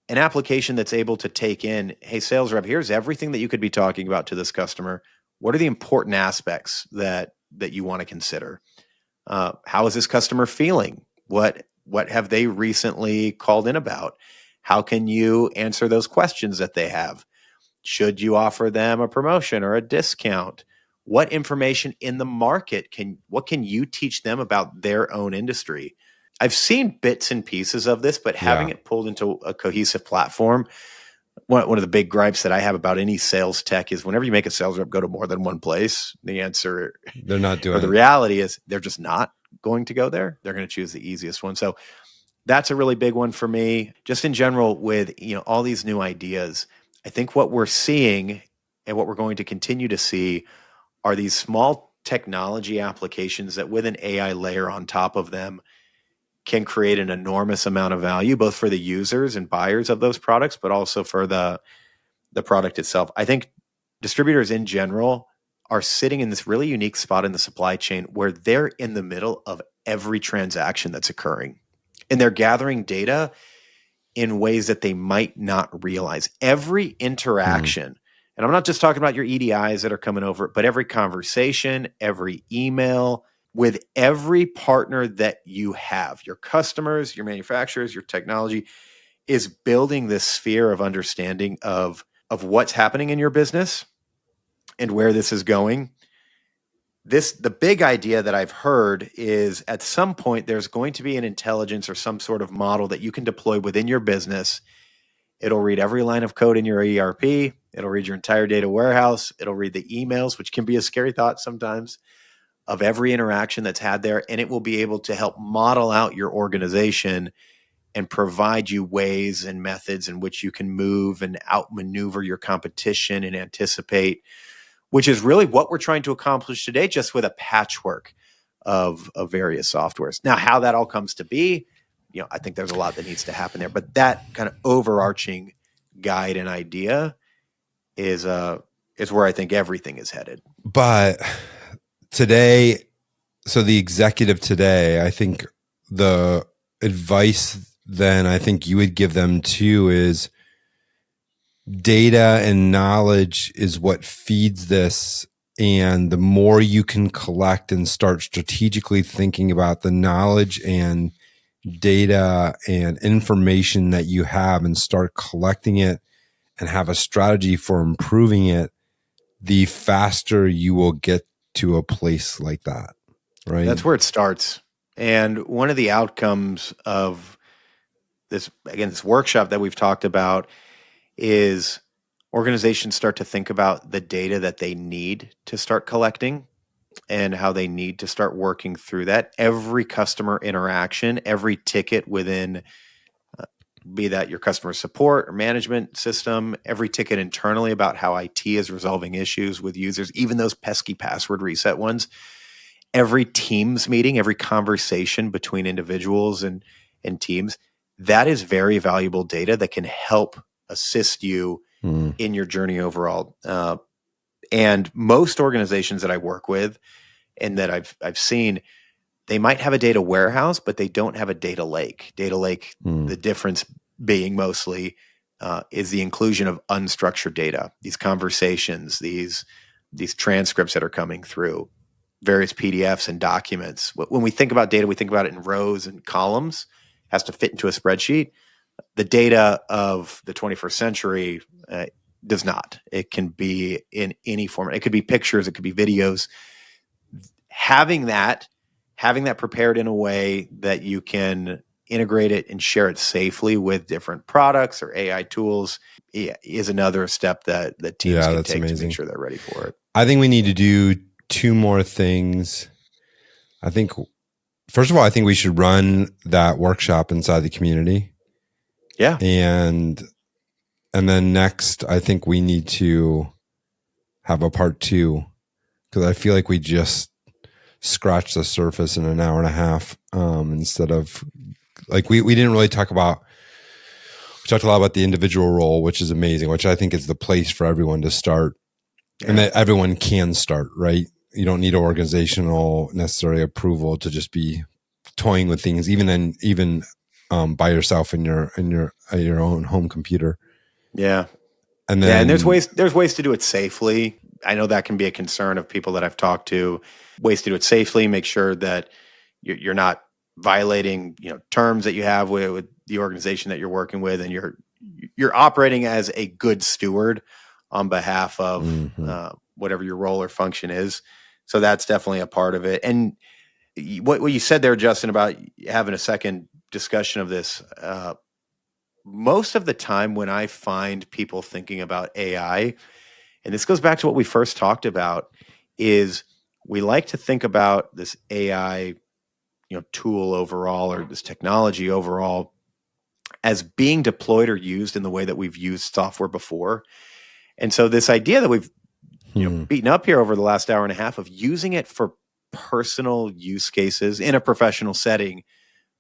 An application that's able to take in, hey, sales rep, here's everything that you could be talking about to this customer. What are the important aspects that you want to consider? How is this customer feeling? What have they recently called in about? How can you answer those questions that they have? Should you offer them a promotion or a discount? What information in the market what can you teach them about their own industry? I've seen bits and pieces of this, but having it pulled into a cohesive platform, one of the big gripes that I have about any sales tech is whenever you make a sales rep go to more than one place, the answer, they're not doing or the reality is they're just not going to go there. They're going to choose the easiest one. So that's a really big one for me. Just in general with, all these new ideas, I think what we're seeing and what we're going to continue to see are these small technology applications that with an AI layer on top of them can create an enormous amount of value, both for the users and buyers of those products, but also for the product itself. I think distributors in general are sitting in this really unique spot in the supply chain where they're in the middle of every transaction that's occurring. And they're gathering data in ways that they might not realize. Every interaction, and I'm not just talking about your EDIs that are coming over, but every conversation, every email, with every partner that you have, your customers, your manufacturers, your technology, is building this sphere of understanding of what's happening in your business and where this is going. The big idea that I've heard is at some point there's going to be an intelligence or some sort of model that you can deploy within your business. It'll read every line of code in your ERP. It'll read your entire data warehouse. It'll read the emails, which can be a scary thought sometimes, of every interaction that's had there. And it will be able to help model out your organization and provide you ways and methods in which you can move and outmaneuver your competition and anticipate, which is really what we're trying to accomplish today, just with a patchwork of various softwares. Now, how that all comes to be, I think there's a lot that needs to happen there, but that kind of overarching guide and idea is where I think everything is headed. But today, so the executive today, I think the advice then I think you would give them too is data and knowledge is what feeds this. And the more you can collect and start strategically thinking about the knowledge and data and information that you have and start collecting it and have a strategy for improving it, the faster you will get to a place like that, right? That's where it starts. And one of the outcomes of this workshop that we've talked about is organizations start to think about the data that they need to start collecting and how they need to start working through that. Every customer interaction, every ticket within, be that your customer support or management system, every ticket internally about how IT is resolving issues with users, even those pesky password reset ones, every Teams meeting, every conversation between individuals and teams, that is very valuable data that can help assist you in your journey overall. And most organizations that I work with and that I've seen, they might have a data warehouse, but they don't have a data lake. Data lake, the difference being mostly is the inclusion of unstructured data, these conversations, these transcripts that are coming through, various PDFs and documents. When we think about data, we think about it in rows and columns, has to fit into a spreadsheet. The data of the 21st century does not. It can be in any format. It could be pictures, it could be videos. Having that prepared in a way that you can integrate it and share it safely with different products or AI tools is another step that teams can take to make sure they're ready for it. I think we need to do two more things. I think, first of all, I think we should run that workshop inside the community. Yeah. And then next, I think we need to have a part 2, because I feel like we just scratched the surface in an hour and a half, instead of like, we didn't really talk about, we talked a lot about the individual role, which is amazing, which I think is the place for everyone to start. And that everyone can start, right? You don't need organizational necessary approval to just be toying with things, even by yourself in your own home computer. Yeah. And then and there's ways to do it safely. I know that can be a concern of people that I've talked to. Ways to do it safely, make sure that you're not violating, terms that you have with the organization that you're working with, and you're operating as a good steward on behalf of whatever your role or function is. So that's definitely a part of it. And what you said there, Justin, about having a second discussion of this, most of the time when I find people thinking about AI, and this goes back to what we first talked about, is we like to think about this AI, tool overall, or this technology overall, as being deployed or used in the way that we've used software before. And so this idea that we've beaten up here over the last hour and a half of using it for personal use cases in a professional setting,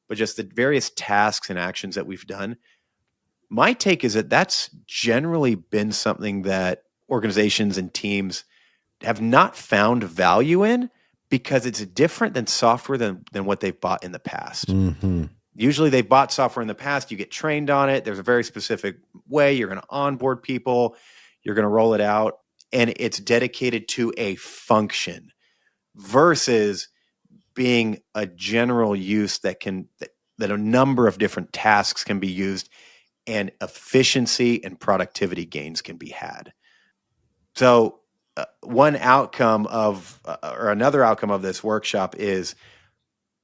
but just the various tasks and actions that we've done, my take is that that's generally been something that organizations and teams have not found value in, because it's different than software than what they've bought in the past. Usually they've bought software in the past. You get trained on it. There's a very specific way you're going to onboard people. You're going to roll it out, and it's dedicated to a function versus being a general use that a number of different tasks can be used, and efficiency and productivity gains can be had. So one outcome of, or another outcome of this workshop is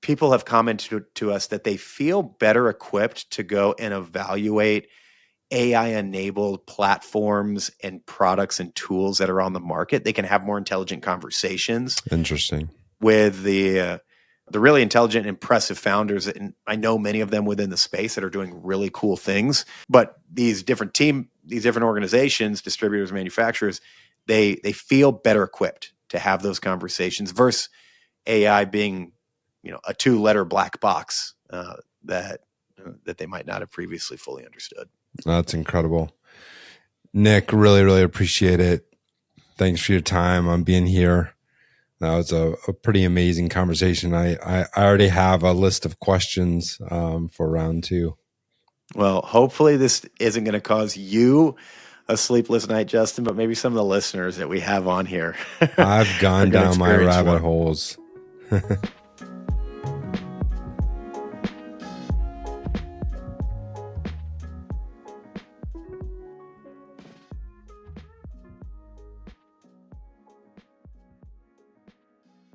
people have commented to us that they feel better equipped to go and evaluate AI-enabled platforms and products and tools that are on the market. They can have more intelligent conversations. Interesting. With the really intelligent, impressive founders, and I know many of them within the space that are doing really cool things. But these different organizations, distributors, manufacturers, they feel better equipped to have those conversations versus AI being, a 2-letter black box that they might not have previously fully understood. That's incredible. Nick, really, really appreciate it. Thanks for your time on being here. That was a pretty amazing conversation. I already have a list of questions for round 2. Well, hopefully this isn't going to cause you a sleepless night, Justin, but maybe some of the listeners that we have on here. I've gone down my rabbit holes.